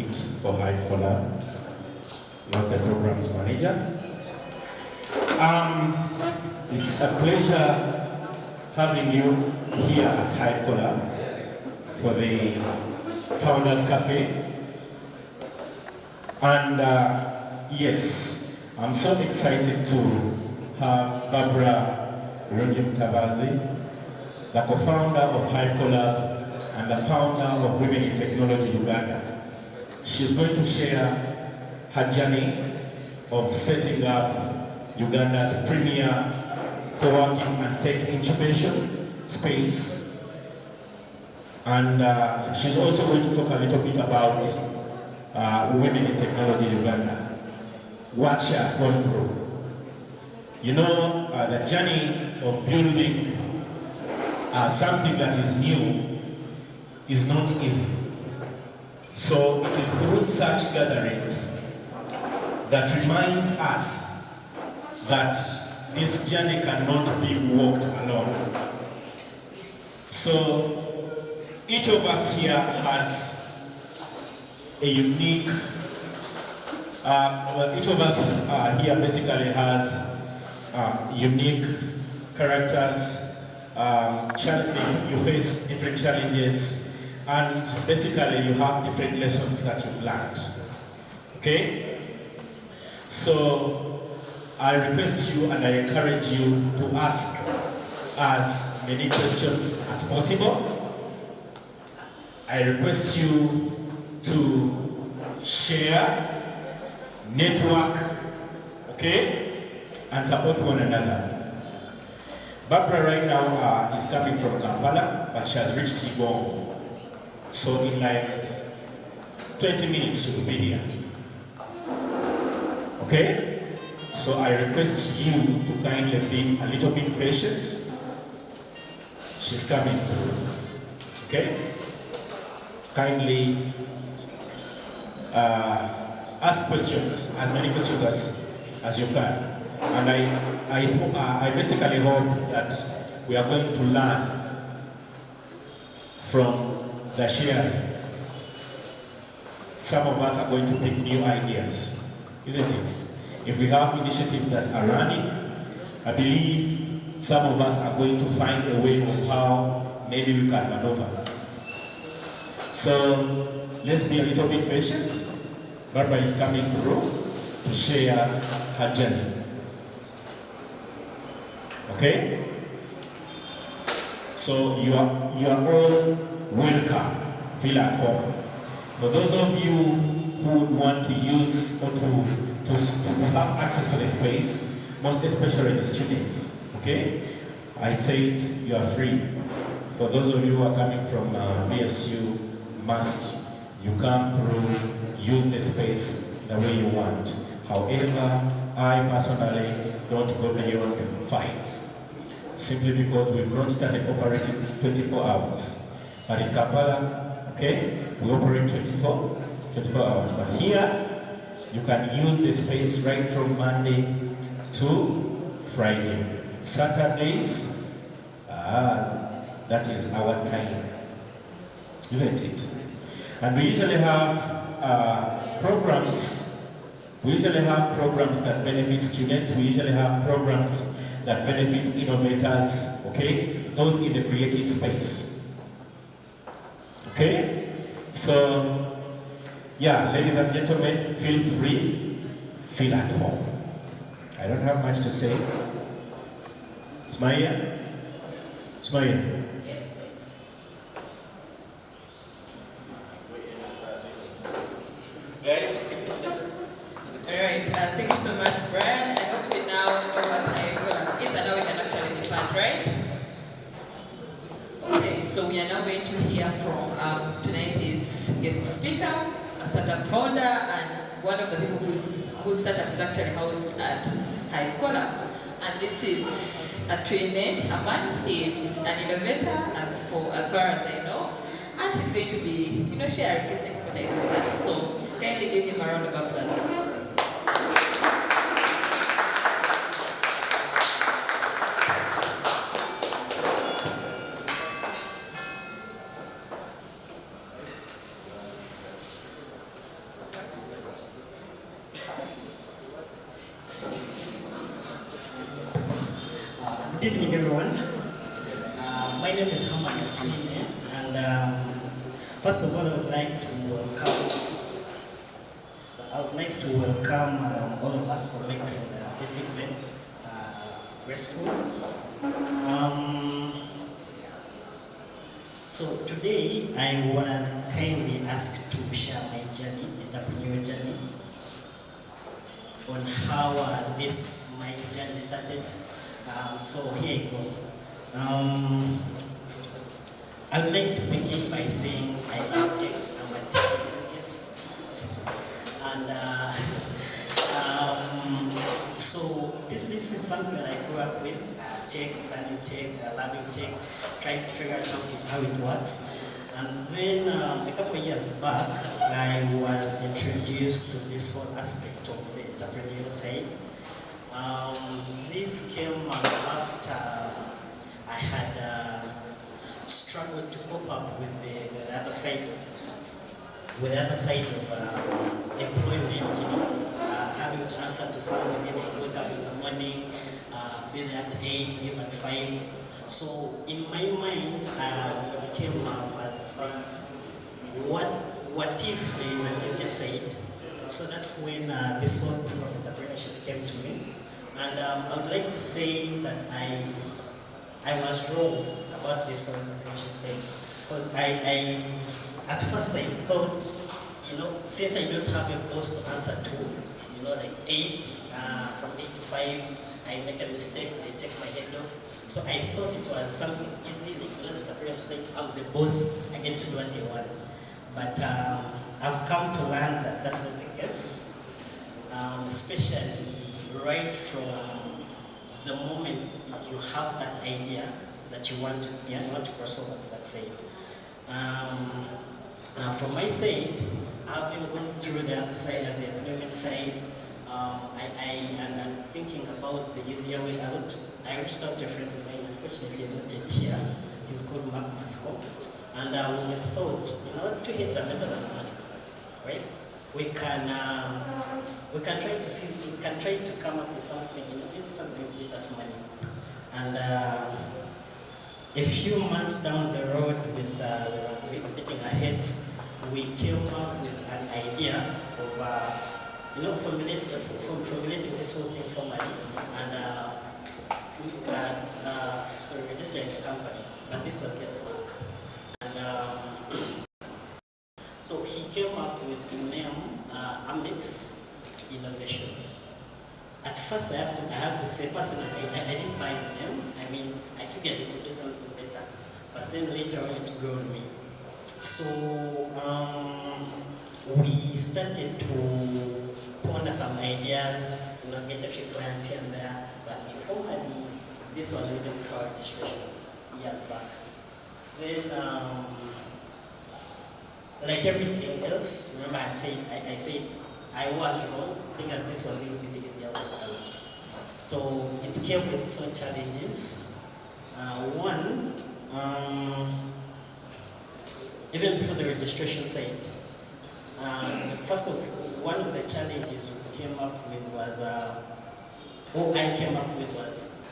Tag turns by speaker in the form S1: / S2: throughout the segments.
S1: lead for Hive Collab, not the programs manager. It's a pleasure having you here at Hive Collab for the Founders Cafe. And yes, I'm so excited to have Barbara Tavazi, the co-founder of Hive Collab and the founder of Women in Technology Uganda. She's going to share her journey of setting up Uganda's premier co-working and tech incubation space. And she's also going to talk a little bit about Women in Technology Uganda, what she has gone through. You know, the journey of building something that is new is not easy. So it is through such gatherings that reminds us that this journey cannot be walked alone. So each of us here has a unique, each of us here basically has unique characters. You face different challenges, and basically you have different lessons that you've learned. Okay? So I request you and I encourage you to ask as many questions as possible. I request you to share, network, okay, and support one another. Barbara right now is coming from Kampala, but she has reached Igongo. So in like 20 minutes she will be here. Okay? So I request you to kindly be a little bit patient. She's coming. Okay? Kindly ask questions, as many questions as you can. And I basically hope that we are going to learn from the sharing. Some of us are going to pick new ideas, isn't it? If we have initiatives that are running, I believe some of us are going to find a way of how maybe we can maneuver. So let's be a little bit patient. Barbara is coming through to share her journey. Okay? So you are all welcome. Feel at home. For those of you who would want to use or to have access to the space, most especially the students, okay? I said you are free. For those of you who are coming from BSU, you come through, use the space the way you want. However, I personally don't go beyond 5. Simply because we've not started operating 24 hours. But in Kampala, okay, we operate 24 hours. But here, you can use the space right from Monday to Friday. Saturdays, that is our time, isn't it? And we usually have programs. We usually have programs that benefit students. We usually have programs that benefit innovators, okay? Those in the creative space. Okay? So, yeah, ladies and gentlemen, feel free, feel at home. I don't have much to say. Smaya? Smaya?
S2: Guys? Alright, thank you so much, Brian. I hope we now know what Hive is and now we can actually depart, right? Okay, so we are now going to hear from tonight's guest speaker, a startup founder, and one of the people whose startup is actually housed at Hive Collab. And this is a trainee, a man. He's an innovator, as far as I know, and he's going to be, sharing his expertise with us. So kindly give him a round of applause.
S3: Good evening, everyone. My name is Hamad Atwine, and first of all, I would like to welcome all of us for making this event graceful. So today, I was kindly asked to share my journey, entrepreneurial journey, on how my journey started. So here I go. I would like to begin by saying I love tech. I'm a tech enthusiast. And so this is something that I grew up with, tech, learning tech, loving tech, trying to figure out how it works. And then a couple of years back, I was introduced to this whole aspect of the entrepreneurial side. This came after I had struggled to cope up with the other side, of employment. Having to answer to somebody that wake up in the morning, be there at 8, leave at 5. So in my mind, what came up was, what if there is an easier side? So that's when this whole group of entrepreneurship came to me. And I would like to say that I was wrong about this whole entrepreneurship side. Because at first I thought, since I don't have a boss to answer to, like 8, from 8 to 5, I make a mistake, they take my head off. So I thought it was something easy, like the entrepreneurship side, I'm the boss, I get to do what I want. But I've come to learn that that's not the case, especially right from the moment you have that idea that you want to cross over to that side. Now from my side, having gone through the other side, the employment side, and I'm thinking about the easier way out. I reached out to a friend of mine. Unfortunately, he's not yet here. He's called Mark Masco. And we thought, 2 hits are better than one, right? We can try to come up with something. This is something to get us money. And a few months down the road, with beating our heads, we came up with an idea of formulating this whole thing formally, and we had registering a company, but this was years back. And so he came up with the name Amex Innovations. At first, I have to say personally, I didn't buy the name. I mean, I figured we could do something better, but then later on it grew on me. So we started to ponder some ideas, get a few clients here and there, but informally, this was even before registration, years back. Then, like everything else, remember I said I was wrong, thinking that this was going to be the easier way out. So it came with its own challenges. One, even before the registration side, one of the challenges we came up with was,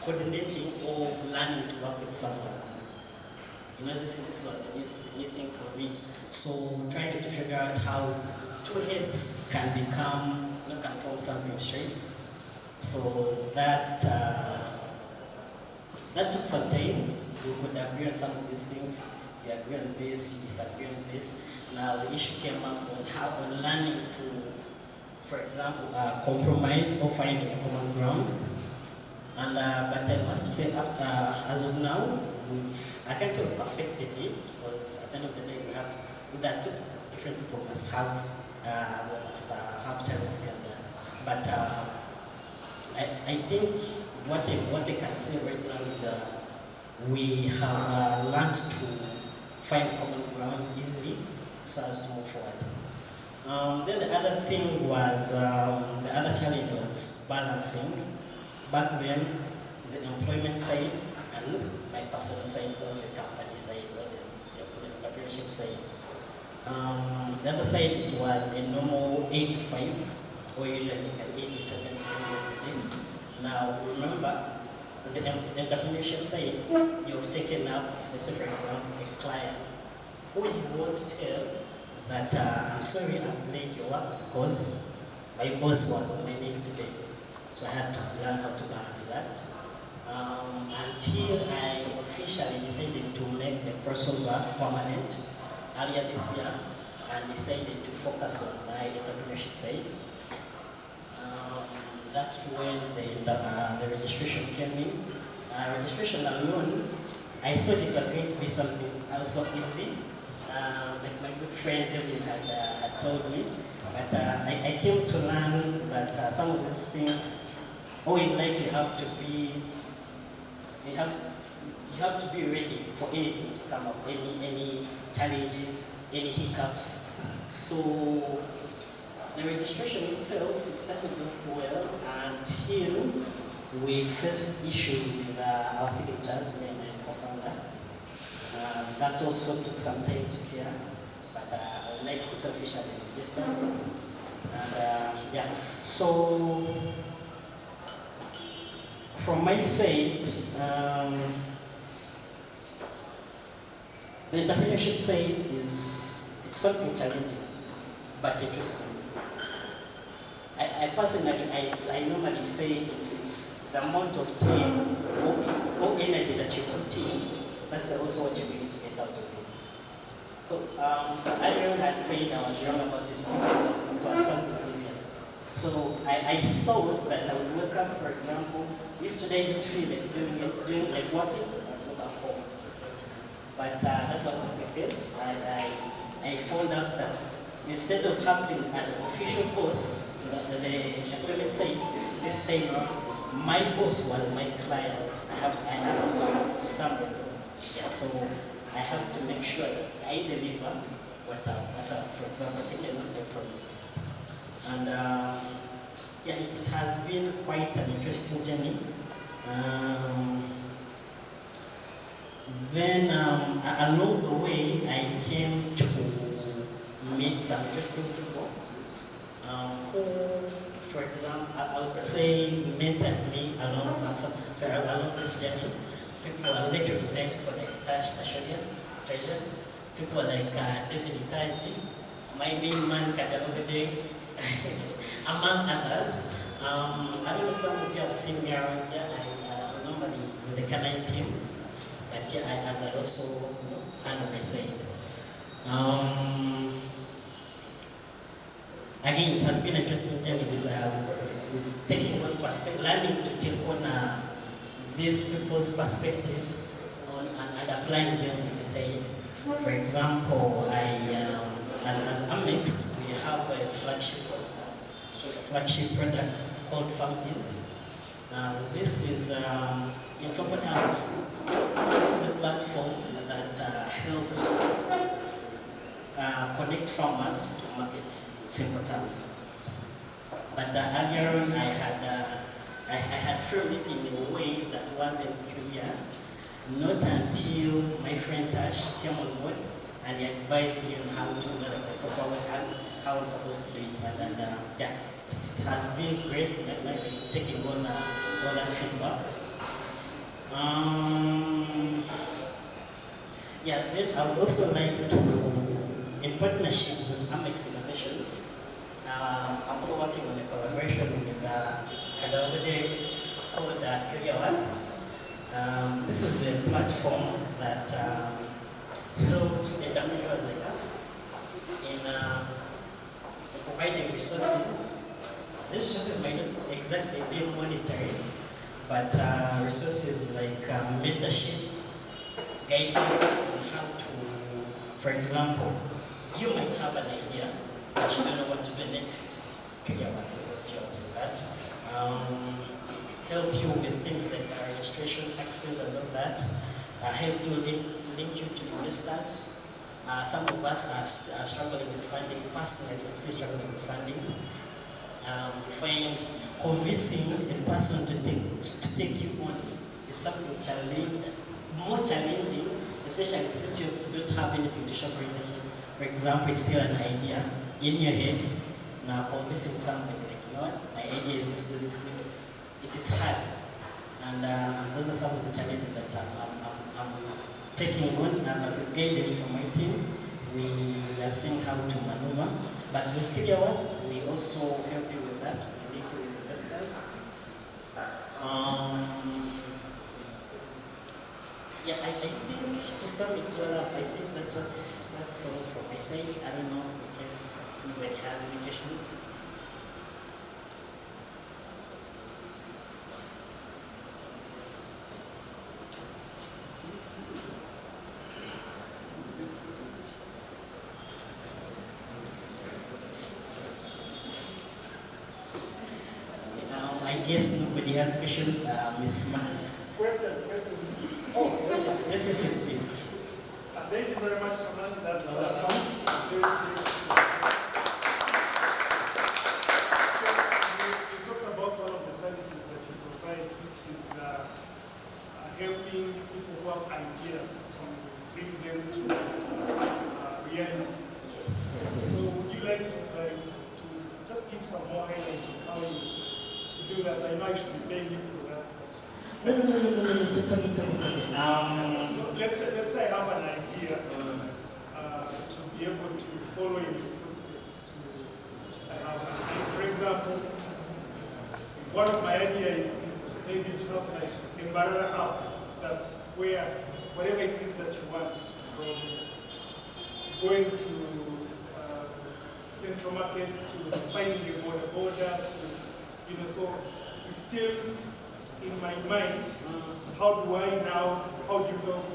S3: coordinating or learning to work with someone. This was a new thing for me. So trying to figure out how 2 heads can form something straight. So that took some time. We could agree on some of these things. You agree on this, you disagree on this. Now the issue came up on learning to, for example, compromise or finding a common ground. And but I must say, as of now, I can't say we perfected it, because at the end of the day, that 2 different people must have challenges in there. But I think what I can say right now is we have learned to find common ground easily so as to move forward. Then the other thing was, the other challenge was balancing back then the employment side and my personal side, or the company side, or the entrepreneurship side. The other side, it was a normal 8 to 5, or usually an 8 to 7 depending on the day. Now remember, the entrepreneurship side, you've taken up, let's say for example, a client who you won't tell that I'm sorry I've delayed your work because my boss was on my neck today. So I had to learn how to balance that. Until I officially decided to make the crossover permanent earlier this year and decided to focus on my entrepreneurship side. That's when the registration came in. Registration alone, I thought it was going to be something also easy, like my good friend Devin had told me. But I came to learn that some of these things, in life you have to be ready for anything to come up, any challenges, any hiccups. So the registration itself, it started off well until we faced issues with our signatures, me and my co-founder. That also took some time to clear, but I would like to officially register. And so from my side, the entrepreneurship side it's something challenging, but interesting. I personally, I normally say it's the amount of time or energy that you put in, that's also what you need to get out of it. So earlier had said I was wrong about this because it's something easier. So I thought that I would wake up, for example, if today I didn't feel like doing like working, I'd go back home. But that wasn't the case. I found out that instead of having an official boss, the employment side, this time my boss was my client. I answered to somebody. Yeah, so I have to make sure that I deliver what I've, for example, taken up and promised. And it has been quite an interesting journey. Then along the way, I came to meet some interesting people who, for example, I would say mentored me along along this journey. People I would like to recognize people like Tashonia, Treasure, people like David Itaji, my main man Kajalogade, among others. I don't know, some of you have seen me around here. I'm normally with the canine team, but as I also handle my side. Again, it has been an interesting journey with taking on perspective, learning to take on these people's perspectives and applying them in the side. For example, as Amex, we have a flagship product called FarmBiz. This is, in simple terms, this is a platform that helps connect farmers to markets. Simple terms. But earlier on, I had framed it in a way that wasn't trivial. Not until my friend Tash came on board and he advised me on how to do the proper way, how I'm supposed to do it. And it has been great taking on all that feedback. Then I would also like to, in partnership with Amex Innovations, I'm also working on a collaboration with Kajalogade called Kiriawan. This is a platform that helps entrepreneurs like us in providing resources. These resources might not exactly be monetary, but resources like mentorship, guidance on how to, for example, you might have an idea, but you don't know what to do next. Kiriawan will help you out with that. Help you with things like registration, taxes, and all that. Help you link you to investors. Some of us are struggling with funding. Personally, I'm still struggling with funding. You find convincing a person to take you on is something more challenging, especially since you don't have anything to show for it. For example, it's still an idea in your head. Now convincing somebody like, you know what, my idea is this good, it's hard. And those are some of the challenges that I'm taking on, but with guidance from my team, we are seeing how to maneuver. But with Clear One, we also help you with that. We link you with investors. Yeah, I think to sum it all up, I think that's all from my side. I don't know in case anybody has any questions. I guess nobody has questions. Miss Ma.
S4: Question.
S3: Oh, yes, please.
S4: Thank you very much, Samantha. That's
S3: welcome.
S4: So you talked about one of the services that you provide, which is helping people who have ideas to bring them to reality.
S3: Yes.
S4: So would you like to just give some more highlight on how you do that? I know I should be paying you for that.
S3: No. It's okay.
S4: So let's say I have an idea to be able to follow in your footsteps. For example, one of my ideas is maybe to have like Mbarara app. That's where whatever it is that you want, from going to central market to finding a border to, so it's still in my mind. How do you help me?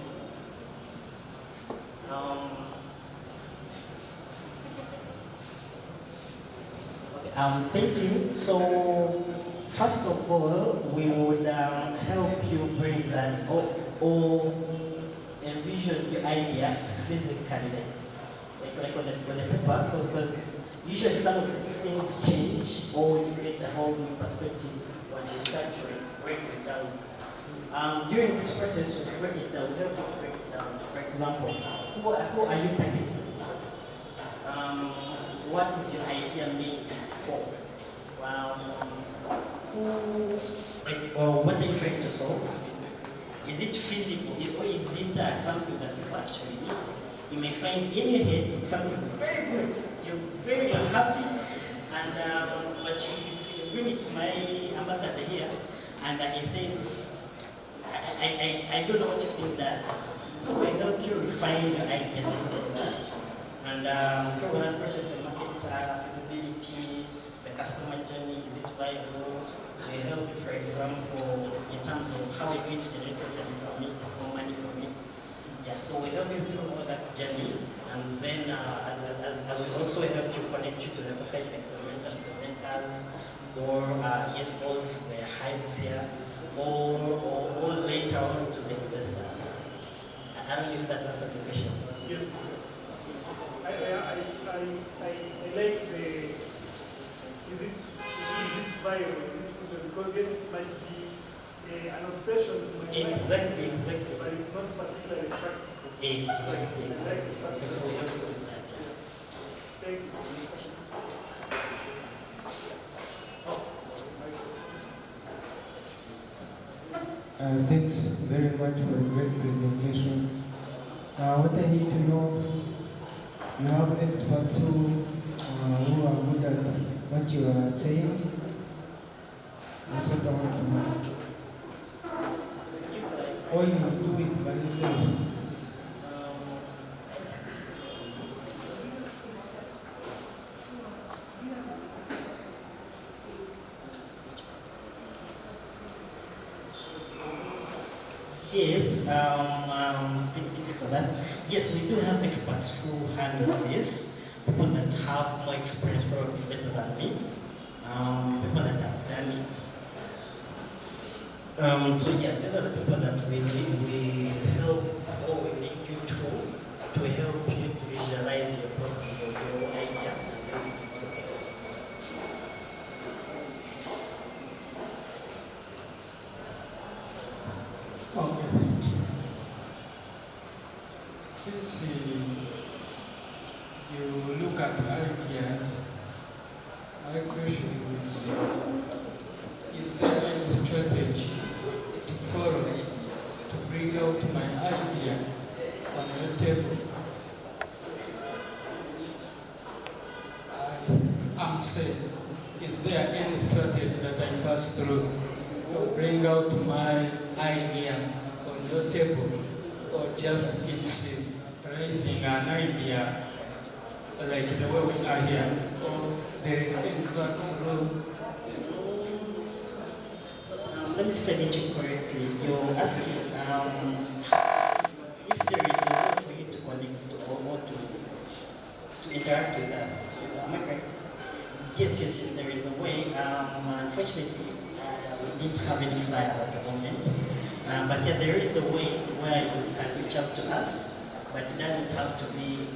S3: Thank you. So, first of all, we would help you bring that or envision your idea physically, like on the paper, because usually some of these things change, or you get a whole new perspective once you start to break it down. During this process, we break it down. We help you break it down. For example, who are you targeting? What is your idea made for? What are you trying to solve? Is it feasible, or is it something that people actually need? You may find in your head it's something very good. You're happy, and but you bring it to my ambassador here, and he says, I don't know what you think that. So we help you refine your ideas and that. And so when I process the market feasibility, the customer journey, is it viable? We help you, for example, in terms of how you're going to generate revenue from it, more money from it. Yeah, so we help you through all that journey, and then as we also help you connect you to the other side, like the mentors, or ESOs, the Hives here, or later on to the investors. I don't know if that answers your question.
S4: Yes. I like the, is it viable? Is it feasible? Because yes, it might be an obsession to my life.
S3: Exactly.
S4: But it's not particularly practical.
S3: Exactly. So we help you with that. Yeah.
S4: Thank you.
S5: Thanks very much for a great presentation. What I need to know, you have experts who are good at what you are saying. That's what I want to know. Or you do it by yourself.
S3: Yes, thank you for that. Yes, we do have experts who handle this, people that have more experience, probably better than me, people that have done it. So yeah, these are the people that we help, or we link you to help you to visualize your problem, your idea, and see if it's okay.
S5: Okay, thank you.
S6: Since you look at ideas, my question is there any strategy say, is there any strategy that I pass through to bring out my idea on your table, or just it's raising an idea like the way we are here, or there is any classroom?
S3: Let me see if I get you correctly. You're asking if there is a way for you to connect or to interact with us. Am I correct? Yes, there is a way. Unfortunately, we didn't have any flyers at the moment. But yeah, there is a way where you can reach out to us, but it doesn't have to be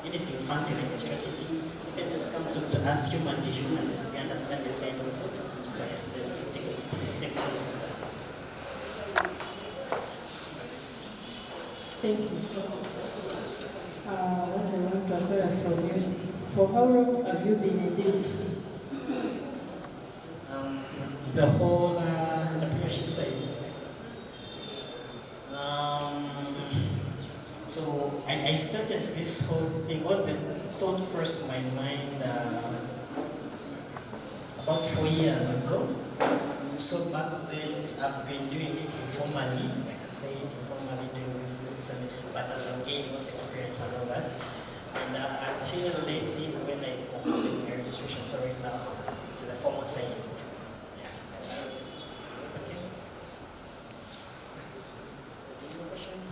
S3: anything fancy like a strategy. You can just come talk to us human to human. We understand your side also. So yes, then we take it from there.
S7: Thank you, sir. What I want to acquire from you, for how long have you been in this?
S3: The whole entrepreneurship side. So I started this whole thing, all the thought crossed my mind about 4 years ago. So back then, I've been doing it informally, like I'm saying, informally doing this, and but as I'm gaining more experience and all that. And until lately, when I concluded my registration, so right now, it's the formal side. Yeah. Okay. Any more questions?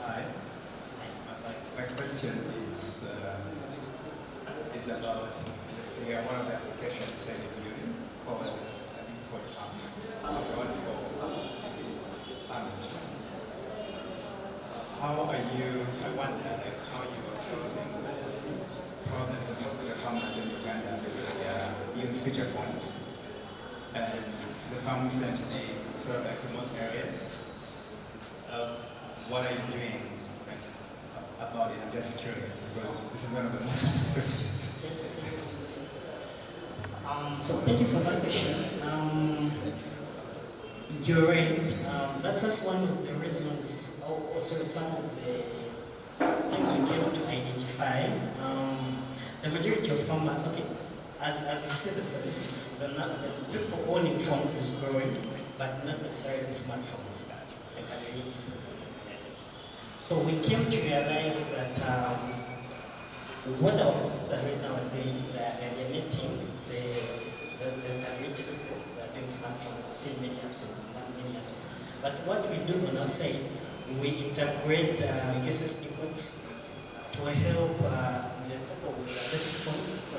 S8: Hi. My question is about one of the applications that you're using called, I think it's called Hive. The one for farming. How are you, I wonder how you are solving problems that most of the farmers in Uganda basically use feature phones. And the farms tend to be sort of like remote areas. What are you doing about it? I'm just curious because this is one of the most asked questions.
S3: So thank you for that question. You're right. That's one of the reasons, also some of the things we came to identify. The majority of farmers, okay, as you see the statistics, the people owning phones is growing, but not necessarily the smartphones. They can read. So we came to realize that what our computers right now are doing, they're emulating the community people that are doing smartphones. I've seen many apps, But what we do on our side, we integrate USSD codes to help the people with basic phones,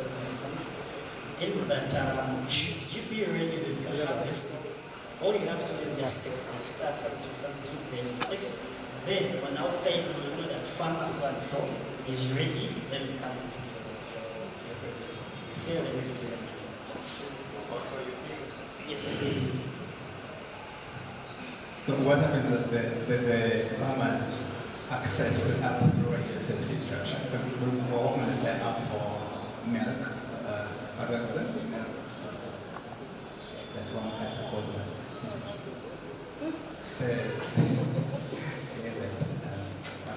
S3: in that should you be ready with your harvest, all you have to do is just text and start something, then you text. Then on our side, we know that farmer so and so is ready, then we come and pick your produce. We sell them, we give them money.
S8: Also, you
S3: Yes.
S8: So what happens is that the farmers access the app through a USSD structure? Because we're working on the same app for milk, other than milk. That one can't afford one.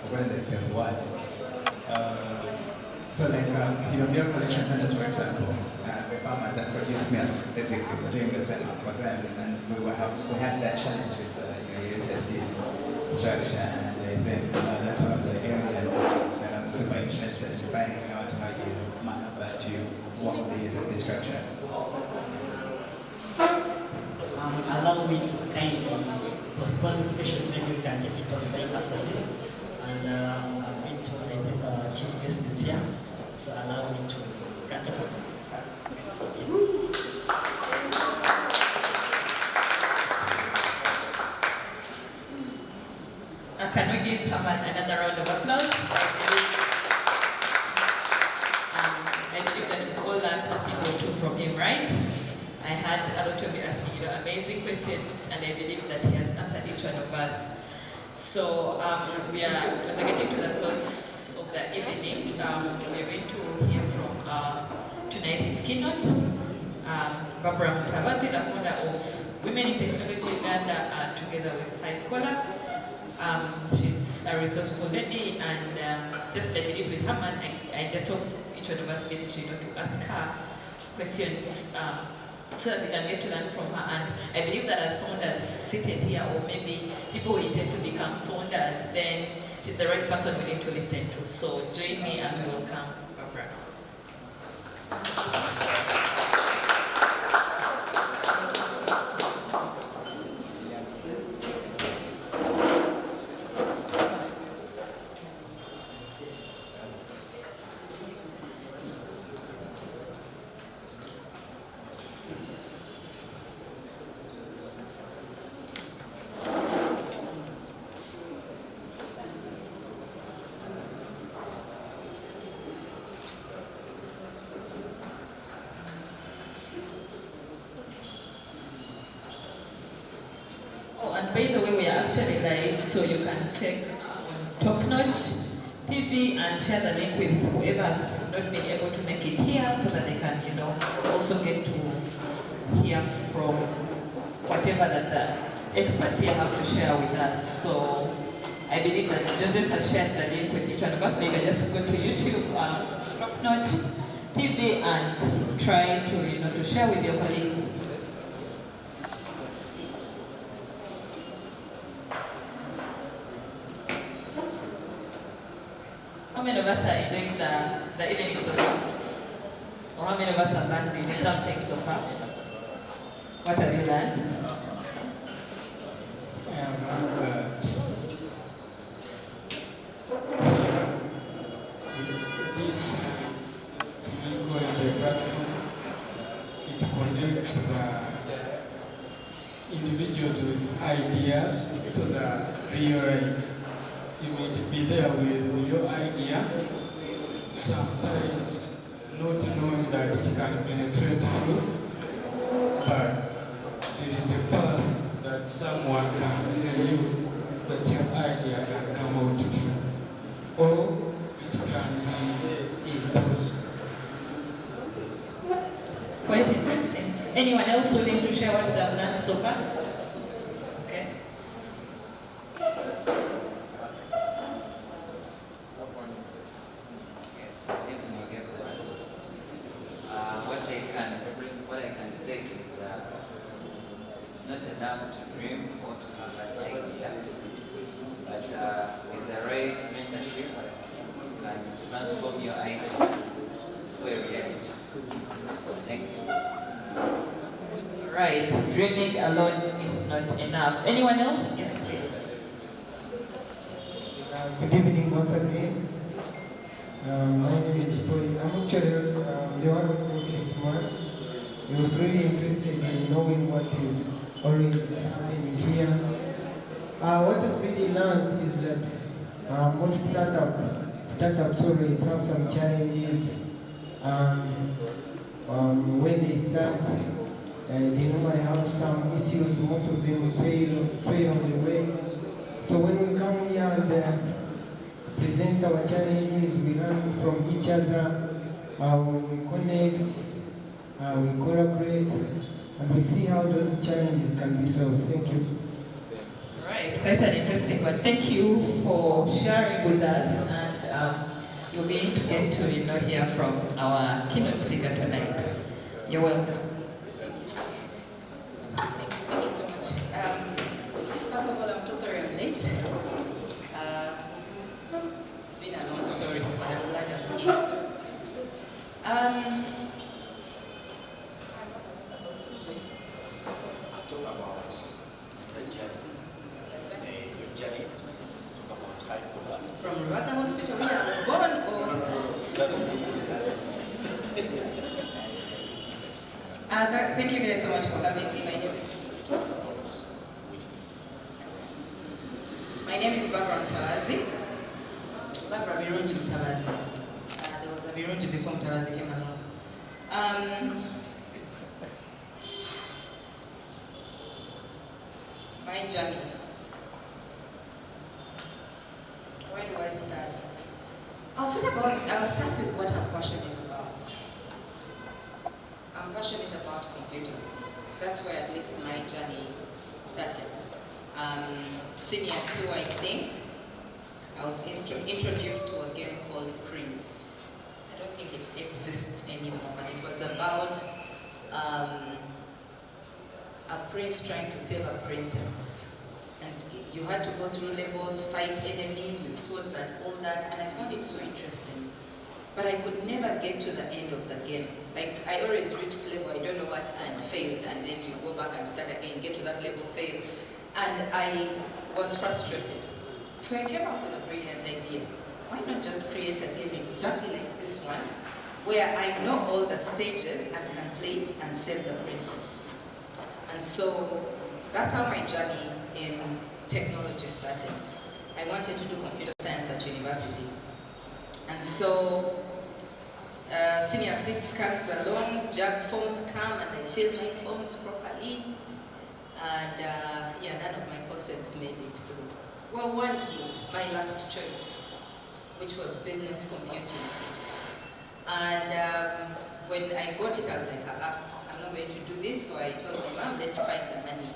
S8: The word. So like milk collection centers, for example, the farmers that produce milk, basically we're doing the same for them, and we had that challenge with the USSD structure, and I think that's one of the areas that I'm super interested in finding out how you manage to work with the USSD structure.
S3: So allow me to kindly postpone this question, maybe we can take it offline after this. And I've been told I think our chief guest is here, so allow me to catch up after this. Thank you.
S2: Can we give Haman another round of applause? I believe that we've all learned a thing or two from him, right? I had Alotomi asking amazing questions, and I believe that he has answered each one of us. So we are, as we're getting to the close of the evening, we are going to hear from tonight's keynote, Barbara Mutabazi, the founder of Women Women in Technology Uganda together with Hive Collab. She's a resourceful lady, and just like you did with Herman, I just hope each one of us gets to, to ask her questions so that we can get to learn from her. And I believe that as founders seated here, or maybe people who intend to become founders, then she's the right person we need to listen to. So join me as we welcome Barbara. And by the way, we are actually live, so you can check Top Notch TV and share the link with whoever has not been able to make it here, so that they can, also get to hear from whatever that the experts here have to share with us. So I believe that Joseph has shared the link with each one of us, so you can just go to YouTube, Top Notch TV, and try to, to share with your colleagues. How many of us are enjoying the evening so far? Or how many of us have learned something so far? What have you learned?
S6: I have learned that this Twinkle in the platform, it connects the individuals with ideas to the real life. You need to be there with your idea, sometimes not knowing that it can penetrate you, but there is a path that someone can tell you that your idea can come out true, or it can be impossible.
S2: Quite interesting. Anyone else willing to share what they've learned so far? Okay.
S9: What I can say is it's not enough to dream or to have an idea, but with the right mentorship, you can transform your idea to a reality. Thank you.
S2: Right. Dreaming alone is not enough. Anyone else? Yes, please.
S5: Good evening once again. My name is Boy. I'm actually the one who is smart. I was really interested in knowing what is always happening here. What I've really learned is that most startups always have some challenges. When they start, they normally have some issues. Most of them fail on the way. So when we come here and present our challenges, we learn from each other. We connect, we collaborate, and we see how those challenges can be solved. Thank you.
S2: Right, quite an interesting one. Thank you for sharing with us, and you'll be able to get to hear from our keynote speaker tonight. You're welcome.
S10: Thank you so much. First of all, I'm so sorry I'm late. It's been a long story, but I'm glad I'm here.
S11: Talk about the journey.
S10: That's right.
S11: Your journey. Talk about Hive Collab.
S10: From Rwaka Hospital where I was born, or? Thank you guys so much for having me. My name is Barbara Mtawazi. Barbara Birunji Mtawazi. There was a Birunji before Mtawazi came along. My journey. Where do I start? I'll start with what I'm passionate about. I'm passionate about computers. that's where at least my journey started. Senior 2, I think, I was introduced to a game called Prince. I don't think it exists anymore, but it was about a prince trying to save a princess. And you had to go through levels, fight enemies with swords and all that, and I found it so interesting. But I could never get to the end of the game. Like, I always reached level, I don't know what, and failed, and then you go back and start again, get to that level, fail. And I was frustrated. So I came up with a brilliant idea. Why not just create a game exactly like this one, where I know all the stages and can play it and save the princess. And so that's how my journey in technology started. I wanted to do computer science at university. And so senior 6 comes along, JAG forms come, and I fill my forms properly. And yeah, none of my courses made it through. Well, one did, my last choice, which was business computing. And when I got it, I was like, I'm not going to do this. So I told my mom, let's find the money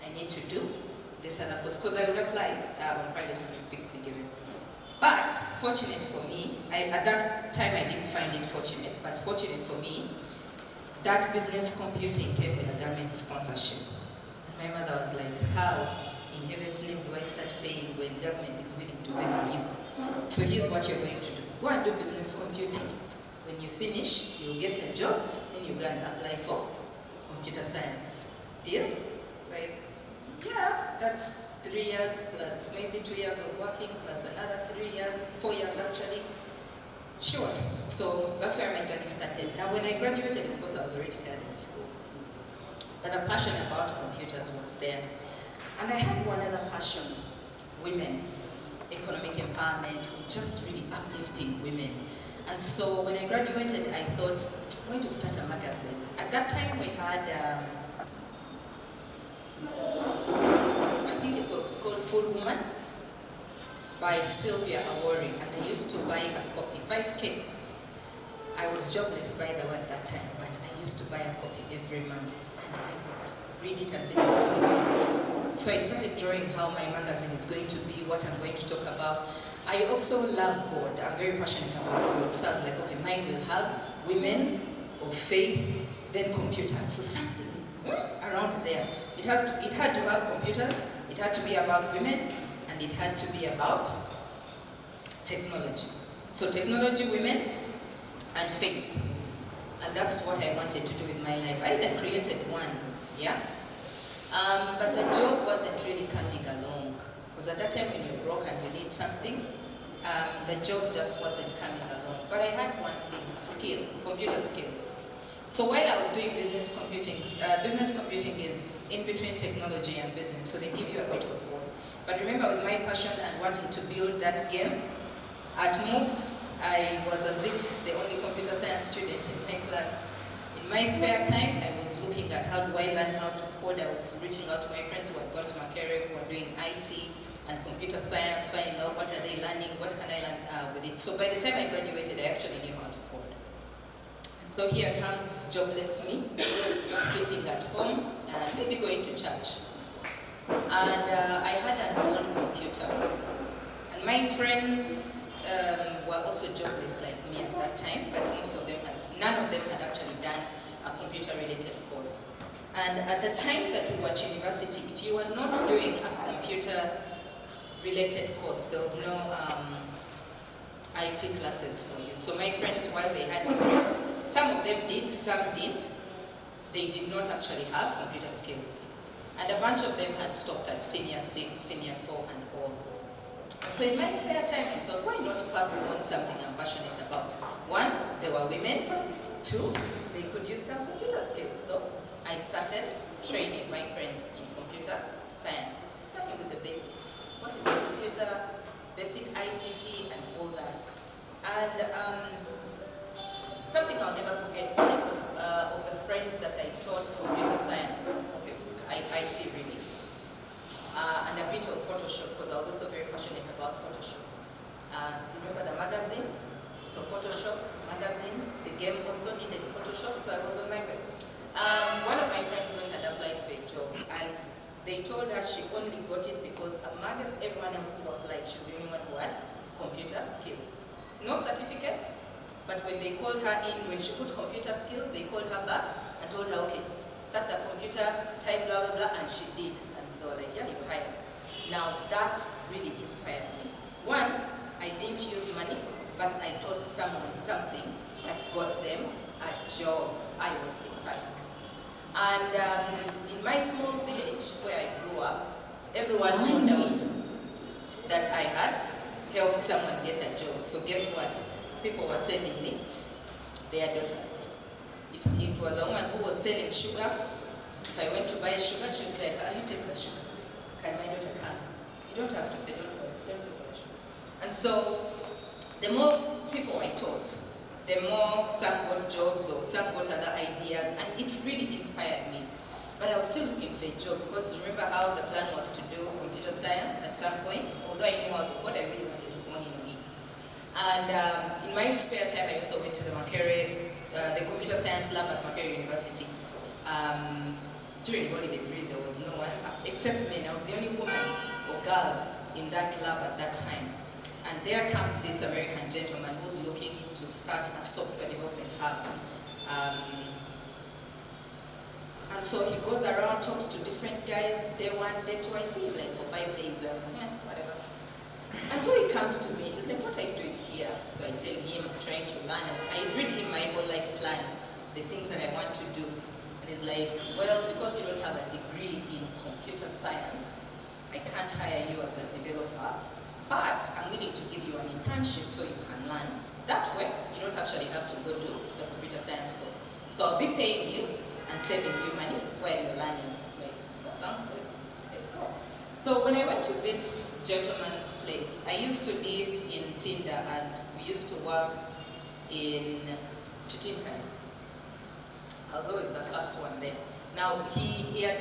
S10: I need to do this other course, because I would apply on private and be given. But fortunate for me, at that time I didn't find it fortunate, but fortunate for me, that business computing came with a government sponsorship. And my mother was like, how in heaven's name do I start paying when government is willing to pay for you? So here's what you're going to do. Go and do business computing. When you finish, you'll get a job, and you go and apply for computer science. Deal? Like, yeah, that's 3 years plus maybe 2 years of working plus another 3 years, 4 years actually. Sure. So that's where my journey started. Now when I graduated, of course, I was already tired of school. But the passion about computers was there. And I had one other passion, women, economic empowerment, just really uplifting women. And so when I graduated, I thought, I'm going to start a magazine. At that time, we had, I think it was called Full Woman by Sylvia Awori, and I used to buy a copy, 5K. I was jobless, by the way, at that time, but I used to buy a copy every month, and I would read it and be like, oh my goodness. So I started drawing how my magazine is going to be, what I'm going to talk about. I also love God. I'm very passionate about God. So I was like, okay, mine will have women of faith, then computers. So something around there. It had to have computers, it had to be about women, and it had to be about technology. So technology, women, and faith. And that's what I wanted to do with my life. I then created one, yeah? But the job wasn't really coming along. Because at that time when you're broke and you need something, the job just wasn't coming along. But I had one thing, skill, computer skills. So while I was doing business computing is in between technology and business, so they give you a bit of both. But remember, with my passion and wanting to build that game, at MOOCs, I was as if the only computer science student in my class. In my spare time, I was looking at how do I learn how to code. I was reaching out to my friends who had gone to Makerere, who were doing IT and computer science, finding out what are they learning, what can I learn with it. So by the time I graduated, I actually knew how to code. And so here comes jobless me, sitting at home, maybe going to church. And I had an old computer. And my friends were also jobless like me at that time, but none of them had actually done a computer-related course. And at the time that we were at university, if you were not doing a computer-related course, there was no IT classes for you. So my friends, while they had degrees, some of them did, some didn't. They did not actually have computer skills. And a bunch of them had stopped at senior 6, senior 4, and all. So in my spare time, I thought, why not pass on something I'm passionate about? One, they were women. Two, they could use some computer skills. So I started training my friends in computer science, starting with the basics. What is a computer, basic ICT, and all that. And something I'll never forget, one of the friends that I taught computer science, IT really, and a bit of Photoshop, because I was also very passionate about Photoshop. Remember the magazine? So Photoshop, magazine, the game also needed Photoshop, so I was on my way. One of my friends went they told her she only got it because amongst everyone else who applied, she's the only one who had computer skills. No certificate, but when they called her in, when she put computer skills, they called her back and told her, okay, start the computer, type blah, blah, blah, and she did. And they were like, yeah, you're hired. Now that really inspired me. One, I didn't use money, but I taught someone something that got them a job. I was ecstatic. And in my small village where I grew up, everyone found out that I had helped someone get a job. So guess what? People were sending me their daughters. If it was a woman who was selling sugar, if I went to buy sugar, she'd be like, you take the sugar. Can my daughter come? You don't have to pay, don't pay for the sugar. And so, the more people I taught, the more some got jobs or some got other ideas, and it really inspired me. But I was still looking for a job because remember how the plan was to do computer science at some point? Although I knew how to code, I really wanted to hone in on it. And in my spare time, I also went to the computer science lab at Makerere University. During holidays, really, there was no one except me. I was the only woman or girl in that lab at that time. And there comes this American gentleman who's looking to start a software development hub. And so he goes around, talks to different guys, day one, day two. I see him like for 5 days, whatever. And so he comes to me, he's like, what are you doing here? So I tell him, I'm trying to learn. And I read him my whole life plan, the things that I want to do. And he's like, well, because you don't have a degree in computer science, I can't hire you as a developer. But I'm willing to give you an internship so you can learn. That way, you don't actually have to go do the computer science course. So I'll be paying you and saving you money while you're learning. Like, that sounds good. Let's go. So when I went to this gentleman's place, I used to live in Tinda and we used to work in Chitintan. I was always the first one there. Now, he had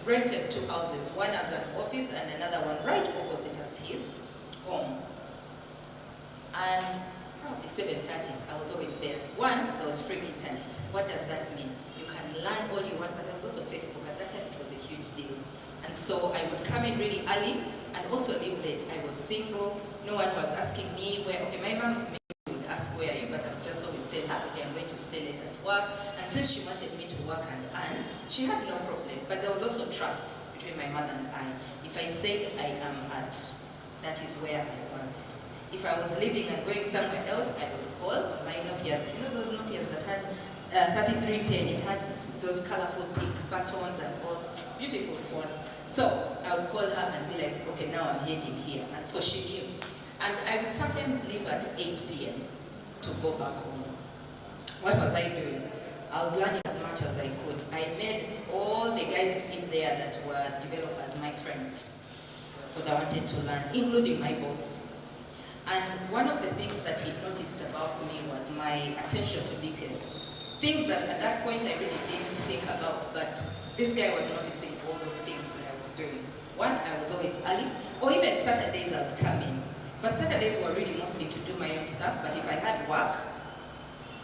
S10: rented 2 houses, one as an office and another one right opposite as his home. And probably 7:30, I was always there. One, there was free internet. What does that mean? You can learn all you want, but there was also Facebook. At that time, it was a huge deal. And so I would come in really early and also leave late. I was single. No one was asking me where. Okay, my mom would ask where are you, but I would just always tell her, okay, I'm going to stay late at work. And since she wanted me to work and earn, she had no problem. But there was also trust between my mother and I. If I said I am at, that is where I was. If I was leaving and going somewhere else, I would call my Nokia. You know those Nokias that had 3310, it had those colorful pink buttons and all, beautiful phone. So I would call her and be like, okay, now I'm heading here. And so she knew. And I would sometimes leave at 8 p.m. to go back home. What was I doing? I was learning as much as I could. I made all the guys in there that were developers my friends because I wanted to learn, including my boss. And one of the things that he noticed about me was my attention to detail. Things that at that point I really didn't think about, but this guy was noticing all those things that I was doing. One, I was always early, or even Saturdays I would come in. But Saturdays were really mostly to do my own stuff, but if I had work,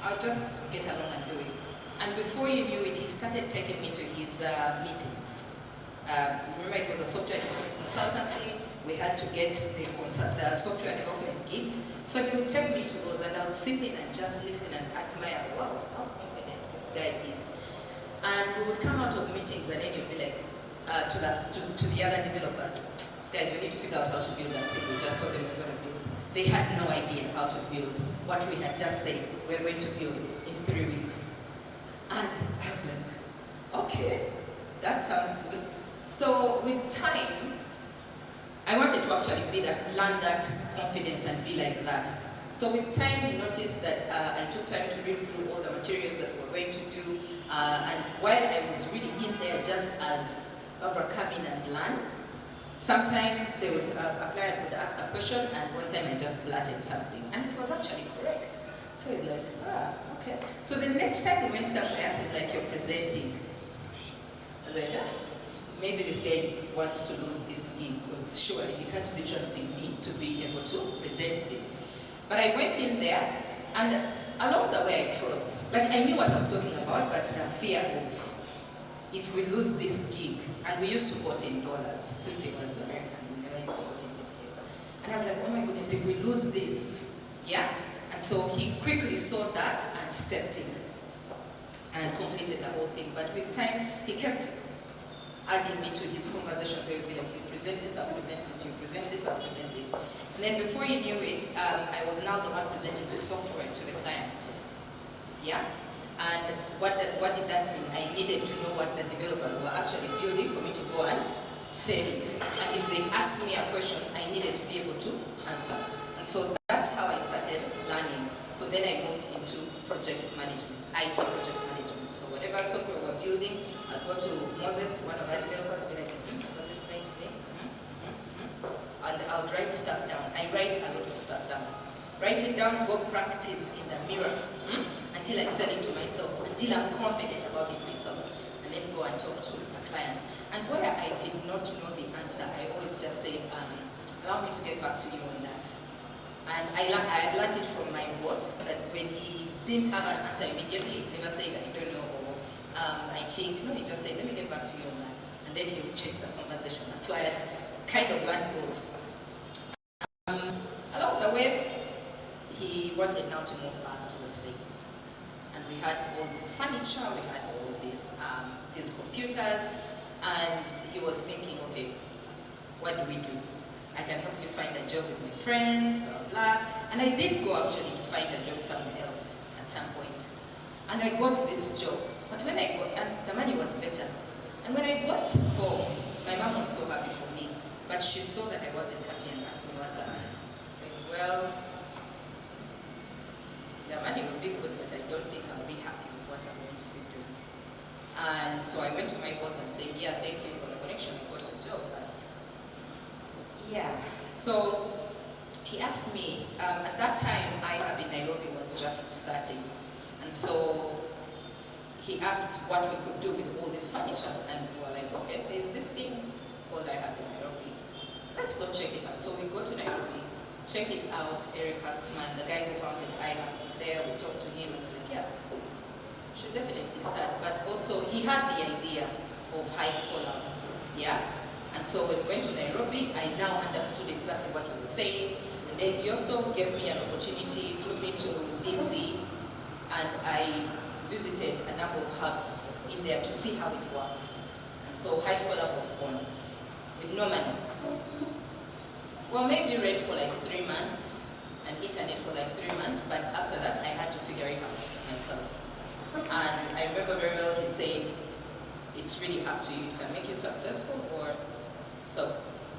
S10: I'll just get along and do it. And before you knew it, he started taking me to his meetings. Remember, it was a software development consultancy. We had to get the software development gigs. So he would take me to those, and I would sit in and just listen and admire, wow, how confident this guy is. And we would come out of meetings, and then you'd be like, to the other developers, guys, we need to figure out how to build that thing we just told them we're going to build. They had no idea how to build what we had just said we're going to build in 3 weeks. And I was like, okay, that sounds good. So with time, I wanted to actually learn that confidence and be like that. So with time, he noticed that I took time to read through all the materials that we were going to do. And while I was really in there just as Barbara come in and learn, sometimes they would, a client would ask a question, and one time I just blurted something, and it was actually correct. So he's like, okay. So the next time we went somewhere, he's like, you're presenting. I was like, maybe this guy wants to lose this gig, because surely he can't be trusting me to be able to present this. But I went in there, and along the way I froze. Like, I knew what I was talking about, but the fear of if we lose this gig, and we used to quote in dollars, since he was American, we never used to quote in dollars. And I was like, oh my goodness, if we lose this, yeah? And so he quickly saw that and stepped in and completed the whole thing. But with time, he kept adding me to his conversation. So he'd be like, you present this, I'll present this, you present this, I'll present this. And then before he knew it, I was now the one presenting the software to the clients. Yeah? And what did that mean? I needed to know what the developers were actually building for me to go and sell it. And if they asked me a question, I needed to be able to answer. And so that's how I started learning. So then I moved into project management, IT project management. So whatever software we're building, I'd go to Moses, one of our developers, be like, what's this going to be? And I would write stuff down. I write a lot of stuff down. Write it down, go practice in the mirror until I sell it to myself, until I'm confident about it myself, and then go and talk to a client. And where I did not know the answer, I always just say, allow me to get back to you on that. And I had learned it from my boss that when he didn't have an answer immediately, he never said, I don't know, or I think, no, he just said, let me get back to you on that. And then he would change the conversation. And so I had kind of learned those. Along the way, he wanted now to move back to the States. And we had all this furniture, we had all these computers, and he was thinking, okay, what do we do? I can help you find a job with my friends, blah, blah. And I did go actually to find a job somewhere else at some point. And I got this job. But when I got, and the money was better. And when I got home, my mom was so happy for me, but she saw that I wasn't happy and asked me what's up. Saying, well, the money will be good, but I don't think I'll be happy with what I'm going to be doing. And so I went to my boss and said, yeah, thank you for the connection, I got a job, but yeah. So he asked me, at that time, Hive in Nairobi was just starting. And so he asked what we could do with all this furniture. And we were like, okay, there's this thing called Hive in Nairobi. Let's go check it out. So we go to Nairobi. Check it out, Eric Haxman, the guy who founded Hive, was there. We talked to him and we're like, yeah, should definitely start. But also, he had the idea of Hive Collab, yeah? And so when we went to Nairobi, I now understood exactly what he was saying. And then he also gave me an opportunity, flew me to DC, and I visited a number of hubs in there to see how it works. And so Hive Collab was born with no money. Well, maybe read for like 3 months and internet for like 3 months, but after that I had to figure it out myself. And I remember very well he said, it's really up to you, it can make you successful or so.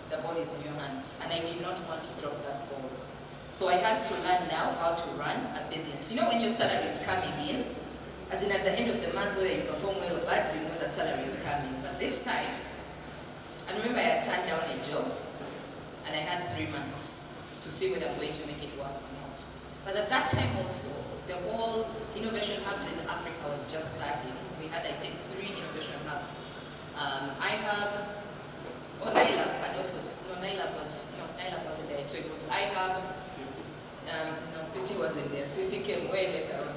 S10: The ball is in your hands. And I did not want to drop that ball. So I had to learn now how to run a business. You know when your salary is coming in, as in at the end of the month, whether you perform well or bad, you know the salary is coming. But this time, I remember I had turned down a job, and I had 3 months to see whether I'm going to make it work or not. But at that time also, the whole innovation hubs in Africa was just starting. We had, I think, 3 innovation hubs. I have, Naila, and also, Naila wasn't there, so it was I have, no, Sisi wasn't there. Sisi came way later on.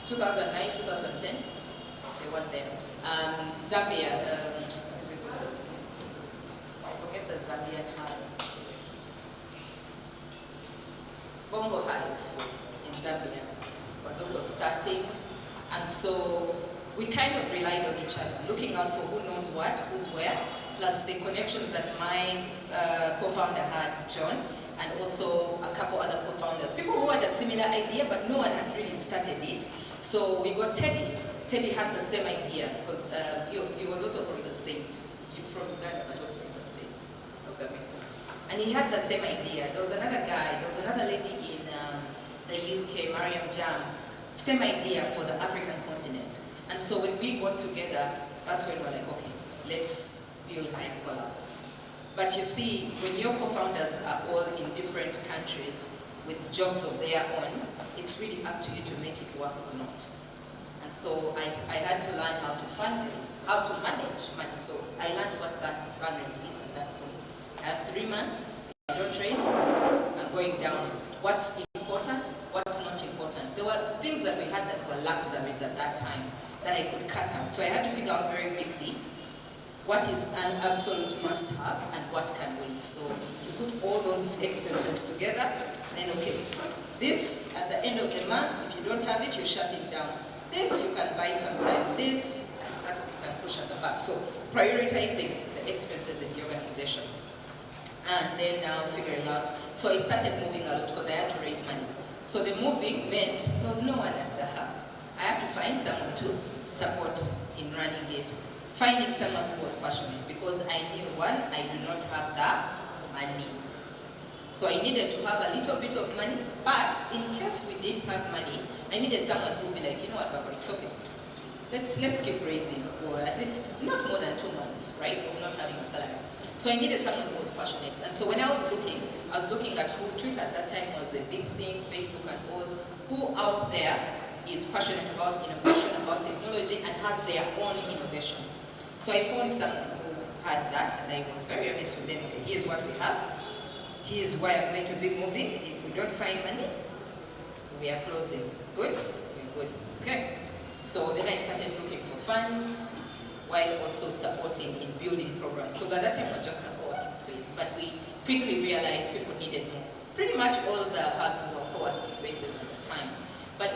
S10: 2009, 2010, they weren't there. Zambia, the Zambian Hive. Bongo Hive in Zambia was also starting, and so we kind of relied on each other, looking out for who knows what, who's where, plus the connections that my co-founder had, John, and also a couple other co-founders, people who had a similar idea, but no one had really started it. So we got Teddy. Teddy had the same idea, because he was also from the States. From Uganda, but also from the States. Hope that makes sense. And he had the same idea. There was another guy, there was another lady in the UK, Mariam Jam, same idea for the African continent. And so when we got together, that's when we're like, okay, let's build Hive Collab. But you see, when your co-founders are all in different countries with jobs of their own, it's really up to you to make it work or not. So I had to learn how to fundraise, how to manage money. So I learned what fundraise is at that point. I have 3 months, I don't raise, I'm going down. What's important, what's not important. There were things that we had that were luxuries at that time. that I could cut out. So I had to figure out very quickly what is an absolute must-have and what can wait. So you put all those expenses together, then okay, this at the end of the month, if you don't have it, you shut it down. This you can buy sometime. This that you can push at the back. So prioritizing the expenses in the organization. And then now figuring out, so I started moving a lot because I had to raise money. So the moving meant there was no one at the hub. I had to find someone to support in running it. Finding someone who was passionate, because I knew, one, I do not have the money. So I needed to have a little bit of money, but in case we didn't have money, I needed someone who would be like, you know what, Barbara, it's okay. Let's keep raising, or at least not more than 2 months, right, of not having a salary. So I needed someone who was passionate. And so when I was looking at who Twitter at that time was a big thing, Facebook and all, who out there is passionate about innovation, about technology, and has their own innovation. So I found someone who had that, and I was very honest with them. Okay, here's what we have. Here's why I'm going to be moving. If we don't find money, we are closing. Good? We're good. Okay. So then I started looking for funds, while also supporting in building programs. Because at that time, we were just a co-working space, but we quickly realized people needed more. Pretty much all the hubs were co-working spaces at the time. But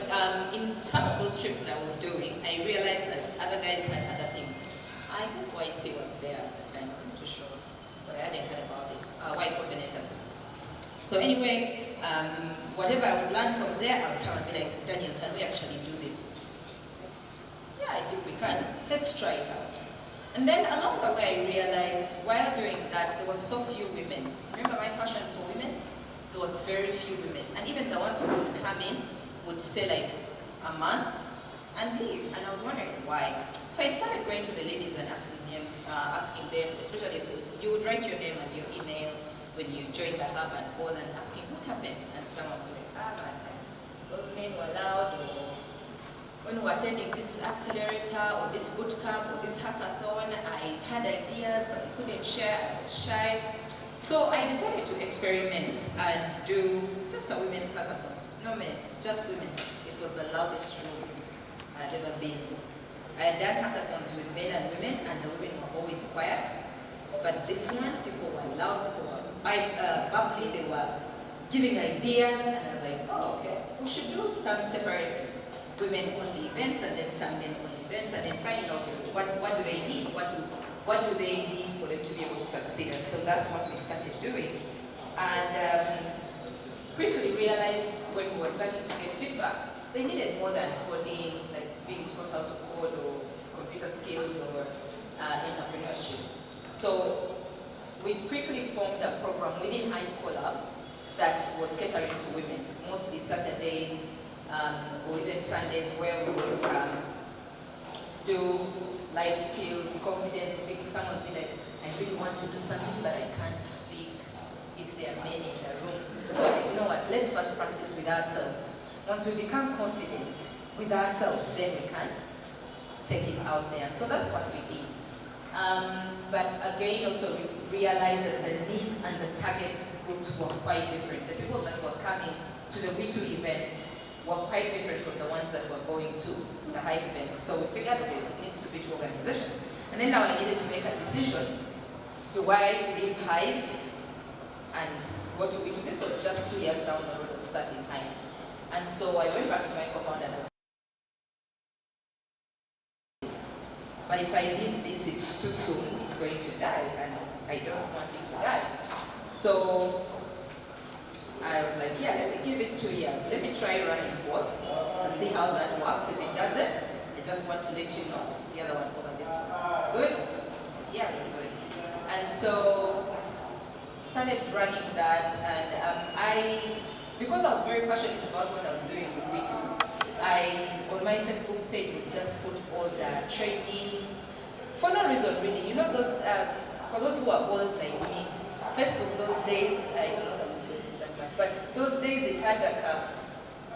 S10: in some of those trips that I was doing, I realized that other guys had other things. I think YC was there at the time, I'm not too sure, but I hadn't heard about it. Y Coordinator. So anyway, whatever I would learn from there, I would come and be like, Daniel, can we actually do this? Yeah, I think we can. Let's try it out. And then along the way, I realized while doing that, there were so few women. Remember my passion for women? There were very few women. And even the ones who would come in would stay like a month and leave. And I was wondering why. So I started going to the ladies and asking them, especially you would write your name and your email when you join the hub and all, and asking what happened. And someone would be like, those men were loud, or when we were attending this accelerator or this boot camp or this hackathon, I had ideas but I couldn't share, I was shy. So I decided to experiment and do just a women's hackathon. No men, just women. It was the loudest room I'd ever been. I had done hackathons with men and women, and the women were always quiet. But this one, people were loud, people were bubbly, they were giving ideas, and I was like, oh, okay, we should do some separate women-only events, and then some men-only events, and then find out what do they need, what do they need for them to be able to succeed. And so that's what we started doing. And quickly realized when we were starting to get feedback, they needed more than coding, like being taught how to code or computer skills or entrepreneurship. So we quickly formed a program within Hive Collab that was catering to women, mostly Saturdays or even Sundays, where we would do life skills, confidence speaking. Someone would be like, I really want to do something, but I can't speak if there are men in the room. So like, you know what, let's first practice with ourselves. Once we become confident with ourselves, then we can take it out there. So that's what we did. But again, also we realized that the needs and the target groups were quite different. The people that were coming to the weekly events were quite different from the ones that were going to the Hive events. So we figured that it needs to be two organizations. And then now I needed to make a decision. Do I leave Hive and go to weekly? This was just 2 years down the road of starting Hive. And so I went back to my co-founder. But if I leave this, it's too soon, it's going to die, and I don't want it to die. So I was like, yeah, let me give it 2 years. Let me try running both and see how that works. If it doesn't, I just want to let you know the other one over this one. Good? Yeah, good. And so started running that, and because I was very passionate about what I was doing with Wito, on my Facebook page, would just put all the trainings for no reason really. You know, those for those who are old like me, Facebook those days, I don't know that was Facebook that much, but those days it had like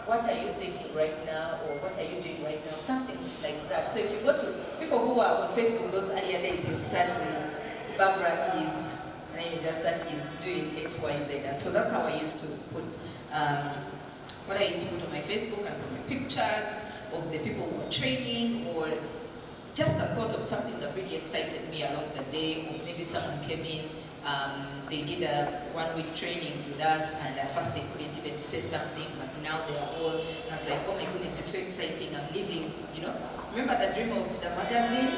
S10: what are you thinking right now, or what are you doing right now, something like that. So if you go to people who are on Facebook those earlier days, you would start with Barbara is, and then you just start is doing X, Y, Z. And so that's how I used to put what I used to put on my Facebook and put my pictures, of the people who were training, or just the thought of something that really excited me along the day, or maybe someone came in, they did a 1-week training with us, and at first they couldn't even say something, but now they are all, and I was like, oh my goodness, it's so exciting, I'm living, you know. Remember the dream of the magazine?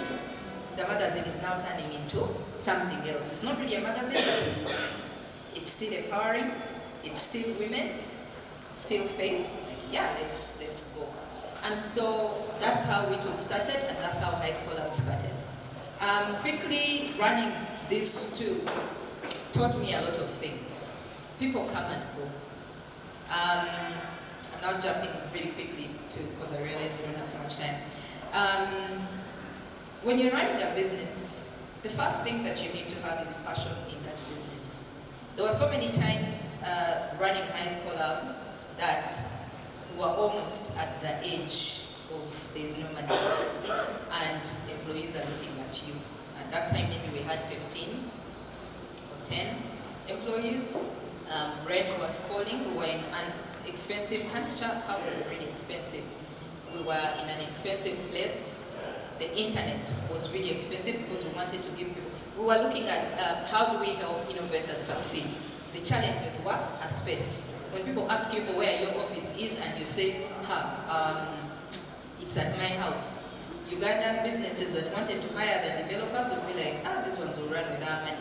S10: The magazine is now turning into something else. It's not really a magazine, but it's still empowering, it's still women, still faith. Yeah, let's go. And so that's how it was started, and that's how Hive Collab started. Quickly running these two taught me a lot of things. People come and go. I'm now jumping really quickly too, because I realize we don't have so much time. When you're running a business, the first thing that you need to have is passion in that business. There were so many times running Hive Collab that were almost at the age of there's no money, and employees are looking at you. At that time, maybe we had 15 or 10 employees. Rent was calling. We were in an expensive country. House is really expensive. We were in an expensive place. The internet was really expensive because we wanted to give people. We were looking at how do we help innovators succeed. The challenges were a space. When people ask you for where your office is and you say, it's at my house. Ugandan businesses that wanted to hire the developers would be like, these ones will run with our money.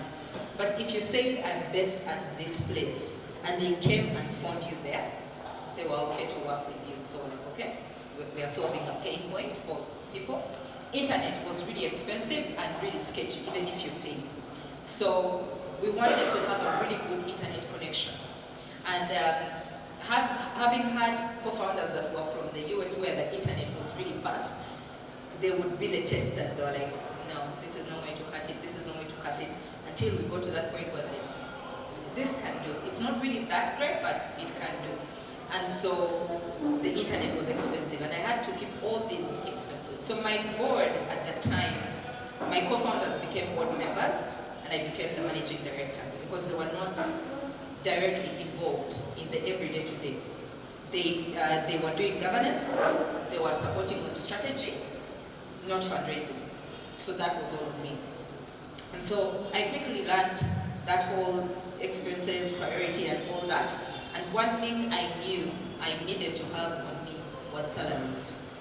S10: But if you say, I'm based at this place, and they came and found you there, they were okay to work with you. So like, okay, we are solving a pain point for people. Internet was really expensive and really sketchy, even if you pay. So we wanted to have a really good internet connection. And having had co-founders that were from the US where the internet was really fast, they would be the testers. They were like, no, this is not going to cut it, this is not going to cut it, until we go to that point where like, this can do. It's not really that great, but it can do. And so the internet was expensive, and I had to keep all these expenses. So my board at the time, my co-founders became board members, and I became the managing director, because they were not directly involved in the everyday today. They were doing governance, they were supporting on strategy, not fundraising. So that was all of me. And so I quickly learned that whole expenses, priority, and all that. And one thing I knew I needed to have on me was salaries.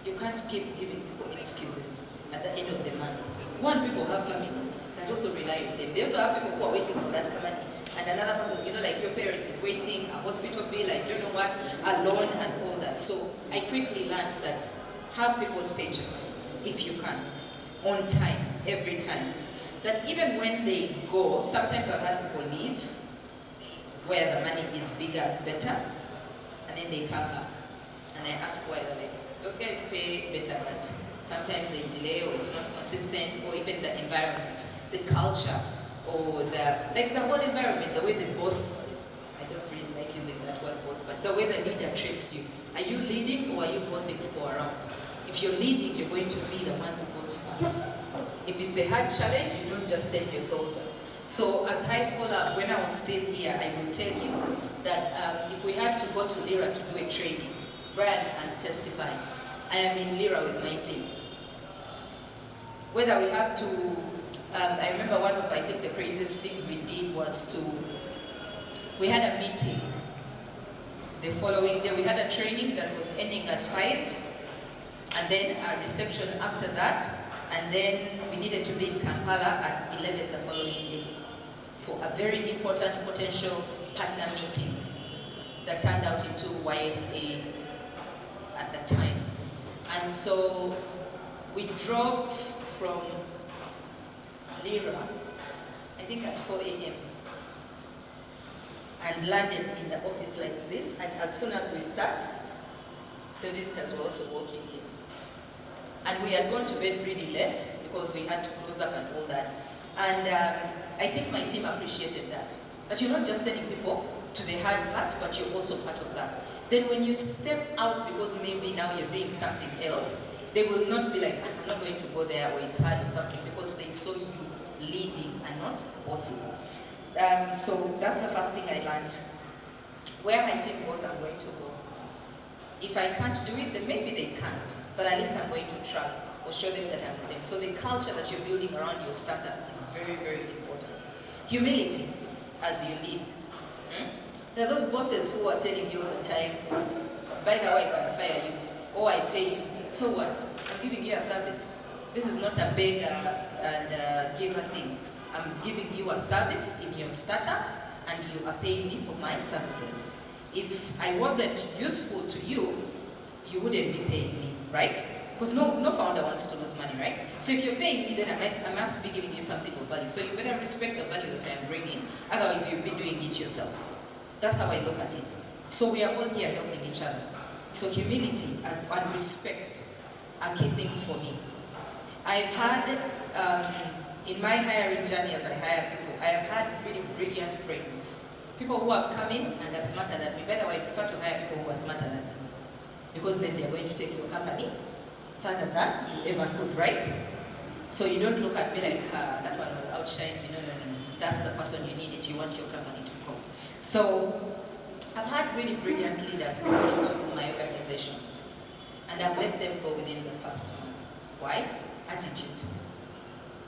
S10: You can't keep giving people excuses at the end of the month. One, people have families that also rely on them. They also have people who are waiting for that money. And another person, you know, like your parent is waiting, a hospital bill, I don't know what, a loan and all that. So I quickly learned that have people's paychecks, if you can, on time, every time. That even when they go, sometimes I've had people leave, where the money is bigger and better, and then they come back. And I ask why, they're like, those guys pay better, but sometimes they delay, or it's not consistent, or even the environment, the culture, or the whole environment, the way the boss, I don't really like using that word boss, but the way the leader treats you. Are you leading, or are you bossing people around? If you're leading, you're going to be the one who goes first. If it's a hard challenge, you don't just send your soldiers. So as Hive Collab, when I was still here, I will tell you that if we had to go to Lira to do a training, Brian can testify, I am in Lira with my team. Whether we have to, I remember one of, I think, the craziest things we did was we had a meeting. The following day, we had a training that was ending at 5, and then a reception after that, and then we needed to be in Kampala at 11 the following day for a very important potential partner meeting that turned out into YSA at the time. And so we drove from Lira, I think at 4 a.m. and landed in the office like this, and as soon as we start, the visitors were also walking in. And we had gone to bed really late because we had to close up and all that. And I think my team appreciated that. That you're not just sending people to the hard parts, but you're also part of that. Then when you step out, because maybe now you're doing something else, they will not be like, I'm not going to go there, or it's hard or something, because they saw you leading and not bossing. So that's the first thing I learned. Where my team was, I'm going to go. If I can't do it, then maybe they can't, but at least I'm going to try or show them that I'm with them. So the culture that you're building around your startup is very, very important. Humility as you lead. There are those bosses who are telling you all the time, by the way, I can fire you, or I pay you. So what? I'm giving you a service. This is not a beggar and giver thing. I'm giving you a service in your startup, and you are paying me for my services. If I wasn't useful to you, you wouldn't be paying me, right? Because no founder wants to lose money, right? So if you're paying me, then I must be giving you something of value. So you better respect the value that I'm bringing. Otherwise, you'll be doing it yourself. That's how I look at it. So we are all here helping each other. So humility and respect are key things for me. I've had, in my hiring journey as I hire people, I have had really brilliant brains. People who have come in and are smarter than me. By the way, I prefer to hire people who are smarter than me. Because then they're going to take your company further than you ever could, right? So you don't look at me like, that one will outshine me. No. That's the person you need if you want your company to grow. So I've had really brilliant leaders come into my organizations, and I've let them go within the first month. Why? Attitude.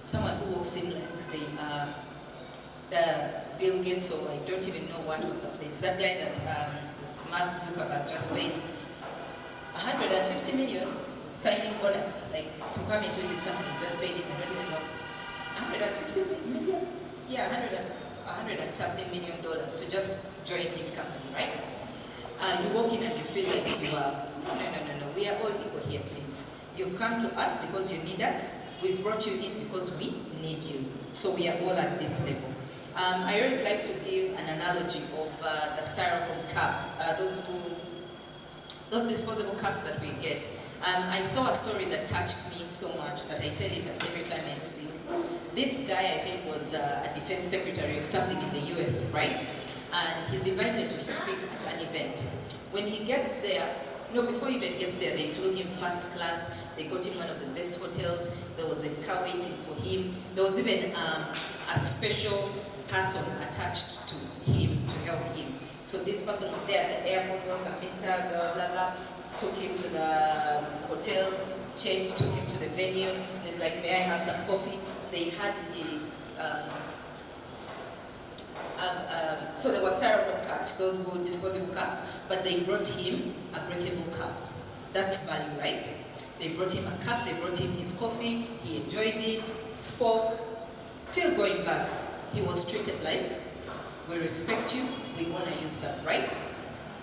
S10: Someone who walks in like they are the Bill Gates, or I don't even know what of the place. That guy that Mark Zuckerberg just paid 150 million signing bonus, like to come into his company, just paid him, I don't even know. 150 million? Yeah, 100 and something million dollars to just join his company, right? You walk in and you feel like you are, no, we are all equal here, please. You've come to us because you need us. We've brought you in because we need you. So we are all at this level. I always like to give an analogy of the styrofoam cup, those disposable cups that we get. I saw a story that touched me so much that I tell it every time I speak. This guy, I think, was a defense secretary of something in the US, right? And he's invited to speak at an event. When he gets there, before he even gets there, they flew him first class. They got him one of the best hotels. There was a car waiting for him. There was even a special person attached to him to help him. So this person was there at the airport, welcome Mr. blah, blah, blah, took him to the hotel, changed, took him to the venue, and he's like, may I have some coffee? They had so there were styrofoam cups, those were disposable cups, but they brought him a breakable cup. That's value, right? They brought him a cup, they brought him his coffee, he enjoyed it, spoke, till going back. He was treated like, we respect you, we honor you, sir, right?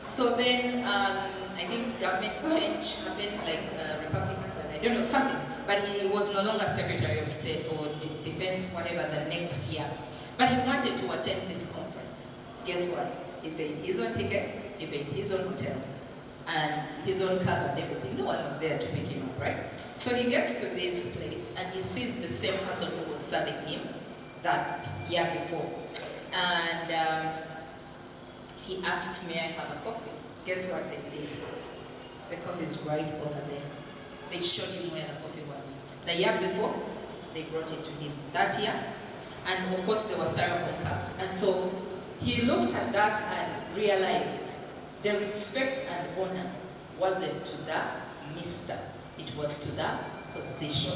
S10: So then, I think government change happened, like Republicans, and I don't know, something. But he was no longer Secretary of State or Defense, whatever, the next year. But he wanted to attend this conference. Guess what? He paid his own ticket, he paid his own hotel, and his own car and everything. No one was there to pick him up, right? So he gets to this place, and he sees the same person who was serving him that year before. And he asks, may I have a coffee? Guess what they did? The coffee is right over there. They showed him where the coffee was. The year before, they brought it to him. That year, and of course there were styrofoam cups. And so he looked at that and realized the respect and honor wasn't to the Mr. It was to the position.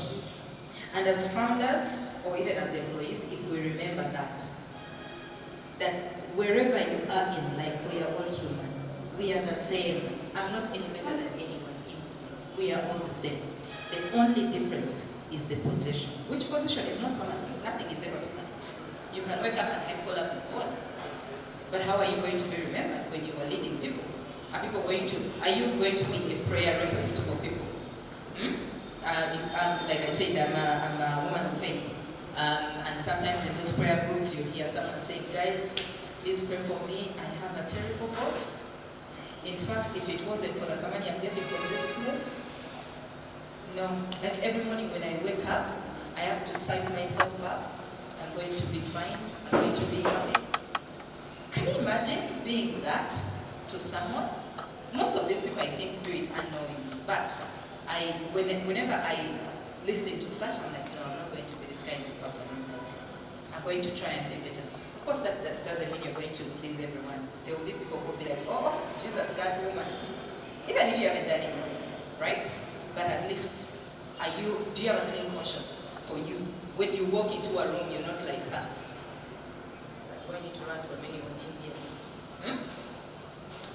S10: And as founders, or even as employees, if we remember that wherever you are in life, we are all human. We are the same. I'm not any better than anyone. We are all the same. The only difference is the position. Which position is not permanent? Nothing is ever permanent. You can wake up and Hive Colab is gone. But how are you going to be remembered when you are leading people? Are you going to be a prayer request for people? Like I said, I'm a woman of faith. And sometimes in those prayer groups, you hear someone saying, guys, please pray for me. I have a terrible boss. In fact, if it wasn't for the money I'm getting from this place, no. Like every morning when I wake up, I have to psych myself up. I'm going to be fine. I'm going to be happy. Can you imagine being that to someone? Most of these people, I think, do it unknowingly. But whenever I listen to such, I'm like, no, I'm not going to be this kind of person. I'm going to try and be better. Of course, that doesn't mean you're going to please everyone. There will be people who will be like, oh, Jesus, that woman. Even if you haven't done anything, right? But at least, do you have a clean conscience for you? When you walk into a room, you're not like, do I need to run from anyone in here?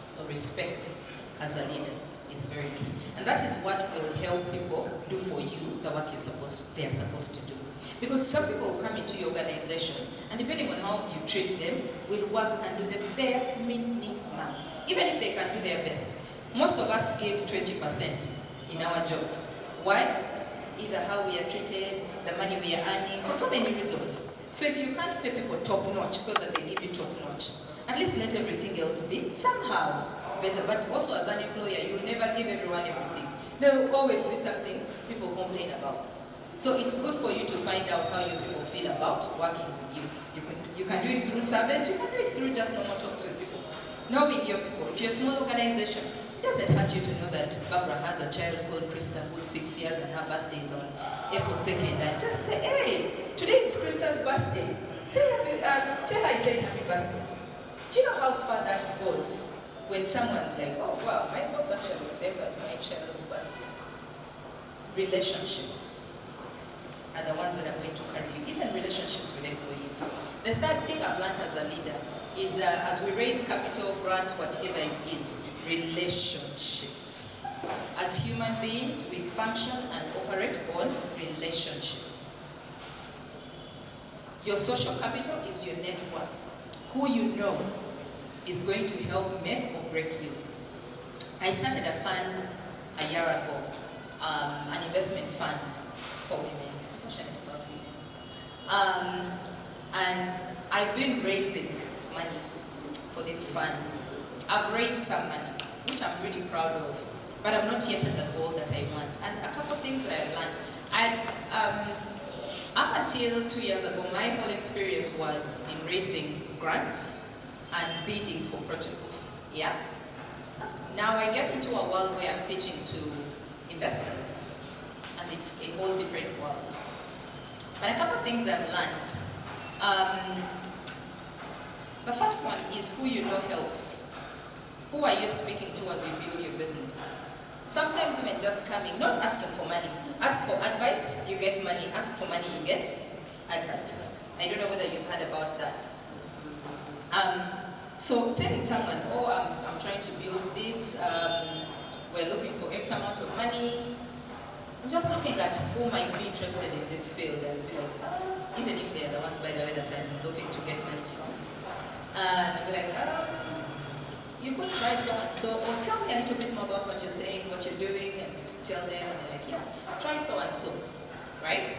S10: So respect as a leader is very key. And that is what will help people do for you the work they are supposed to do. Because some people will come into your organization, and depending on how you treat them, will work and do the bare minimum, even if they can do their best. Most of us give 20% in our jobs. Why? Either how we are treated, the money we are earning, for so many reasons. So if you can't pay people top-notch so that they give you top-notch, at least let everything else be somehow better. But also as an employer, you'll never give everyone everything. There will always be something people complain about. So it's good for you to find out how your people feel about working with you. You can do it through surveys, you can do it through just normal talks with people. Knowing your people. If you're a small organization, it doesn't hurt you to know that Barbara has a child called Krista who's 6 years and her birthday is on April 2nd. And just say, hey, today is Krista's birthday. Tell her I said happy birthday. Do you know how far that goes when someone's like, oh wow, my boss actually remembered my child's birthday? Relationships are the ones that are going to carry you, even relationships with employees. The third thing I've learned as a leader is as we raise capital, grants, whatever it is, relationships. As human beings, we function and operate on relationships. Your social capital is your net worth. Who you know is going to help make or break you. I started a fund a year ago, an investment fund for women. And I've been raising money for this fund. I've raised some money, which I'm really proud of, but I'm not yet at the goal that I want. And a couple of things that I've learned. Up until 2 years ago, my whole experience was in raising grants and bidding for projects. Yeah. Now I get into a world where I'm pitching to investors, and it's a whole different world. But a couple of things I've learned. The first one is who you know helps. Who are you speaking to as you build your business? Sometimes even just coming, not asking for money. Ask for advice, you get money. Ask for money, you get advice. I don't know whether you've heard about that. So telling someone, oh, I'm trying to build this, we're looking for X amount of money. I'm just looking at who might be interested in this field and be like, even if they're the ones, by the way, that I'm looking to get money from. And I'll be like, you could try so-and-so, or tell me a little bit more about what you're saying, what you're doing, and tell them, and they're like, yeah, try so-and-so, right?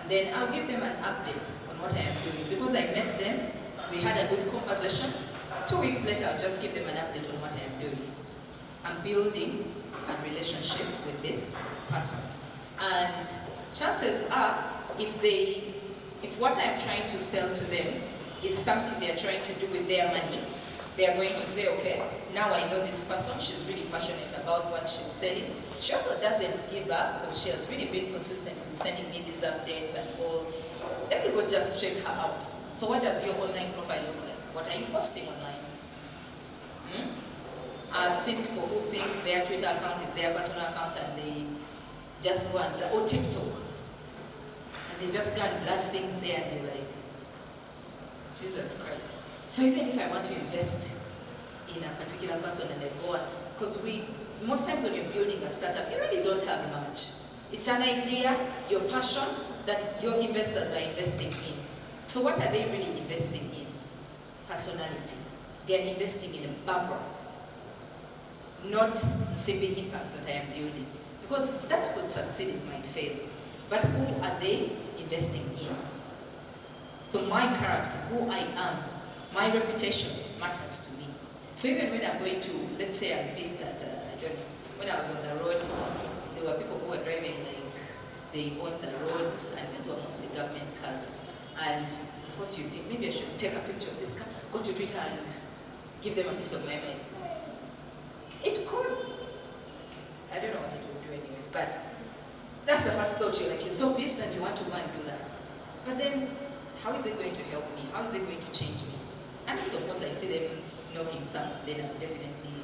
S10: And then I'll give them an update on what I am doing. Because I met them, we had a good conversation. 2 weeks later, I'll just give them an update on what I am doing. I'm building a relationship with this person. And chances are, if what I'm trying to sell to them is something they're trying to do with their money, they're going to say, okay, now I know this person, she's really passionate about what she's selling. She also doesn't give up because she has really been consistent in sending me these updates and all. Let me go just check her out. So what does your online profile look like? What are you posting online? I've seen people who think their Twitter account is their personal account and they just go and, or TikTok, and they just go and blood things there and they're like, Jesus Christ. So even if I want to invest in a particular person and I go on, because most times when you're building a startup, you really don't have much. It's an idea, your passion, that your investors are investing in. So what are they really investing in? Personality. They're investing in a Barbara, not Nsimbi impact that I am building. Because that could succeed, it might fail. But who are they investing in? So my character, who I am, my reputation matters to me. So even when I'm going to, let's say I'm based at, I don't know, when I was on the road, there were people who were driving like they own the roads, and these were mostly government cars. And of course you think, maybe I should take a picture of this car, go to Twitter and give them a piece of my mind. It could. I don't know what it would do anyway, but that's the first thought. You're so pissed and you want to go and do that. But then, how is it going to help me? How is it going to change me? And I suppose I see them knocking someone, then I'll definitely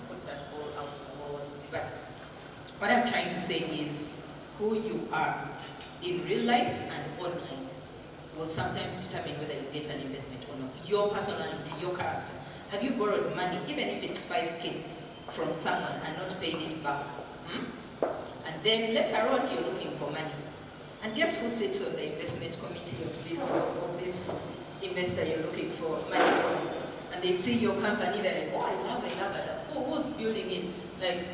S10: put that all out of the wall. what to say. But what I'm trying to say is who you are in real life and online will sometimes determine whether you get an investment or not. Your personality, your character. Have you borrowed money, even if it's 5K, from someone and not paid it back? And then later on, you're looking for money. And guess who sits on the investment committee of this investor you're looking for money from? And they see your company, they're like, oh, I love it. Who's building it? Like,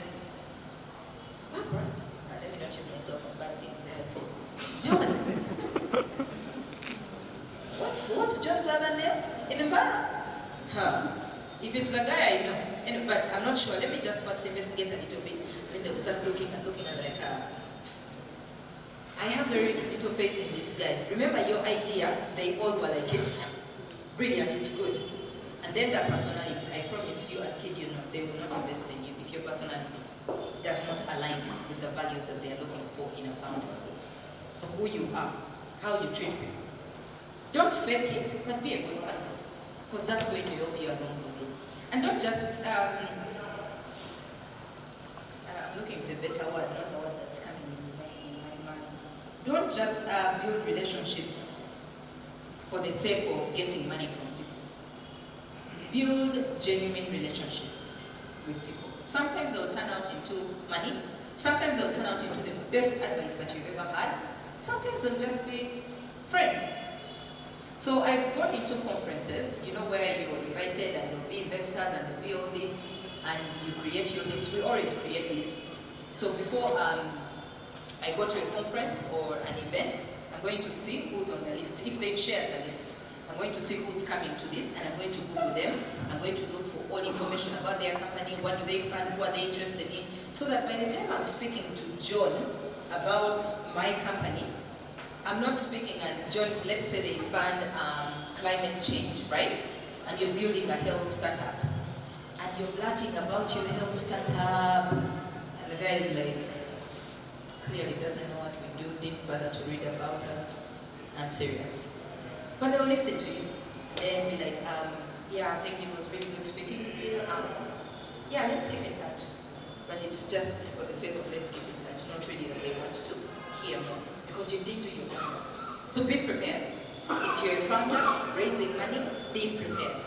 S10: let me not choose myself on bad things. John. What's John's other name? In Mbarara? Huh. If it's the guy, I know. But I'm not sure. Let me just first investigate a little bit. Then they'll start looking and like, I have very little faith in this guy. Remember your idea, they all were like, it's brilliant, it's good. And then that personality, I promise you, I kid you not, they will not invest in you if your personality does not align with the values that they are looking for in a founder. So who you are, how you treat people. Don't fake it, but be a good person. Because that's going to help you along the way. And don't just, I'm looking for a better word, not the word that's coming in my mind. Don't just build relationships for the sake of getting money from people. Build genuine relationships with people. Sometimes they'll turn out into money. Sometimes they'll turn out into the best advice that you've ever had. Sometimes they'll just be friends. So I've gone into conferences, where you're invited and there'll be investors and there'll be all this, and you create your list. We always create lists. So before I go to a conference or an event, I'm going to see who's on the list. If they've shared the list, I'm going to see who's coming to this, and I'm going to Google them. I'm going to look for all information about their company, what do they fund, who are they interested in, so that by the time I'm speaking to John about my company, I'm not speaking and John, let's say they fund climate change, right? And you're building a health startup. And you're blurting about your health startup. And the guy is like, clearly doesn't know what we do, didn't bother to read about us, and serious. But they'll listen to you. And then be like, yeah, I think it was really good speaking with you. Yeah, let's keep in touch. But it's just for the sake of let's keep in touch, not really that they want to hear more. Because you did do your homework. So be prepared. If you're a founder raising money, be prepared.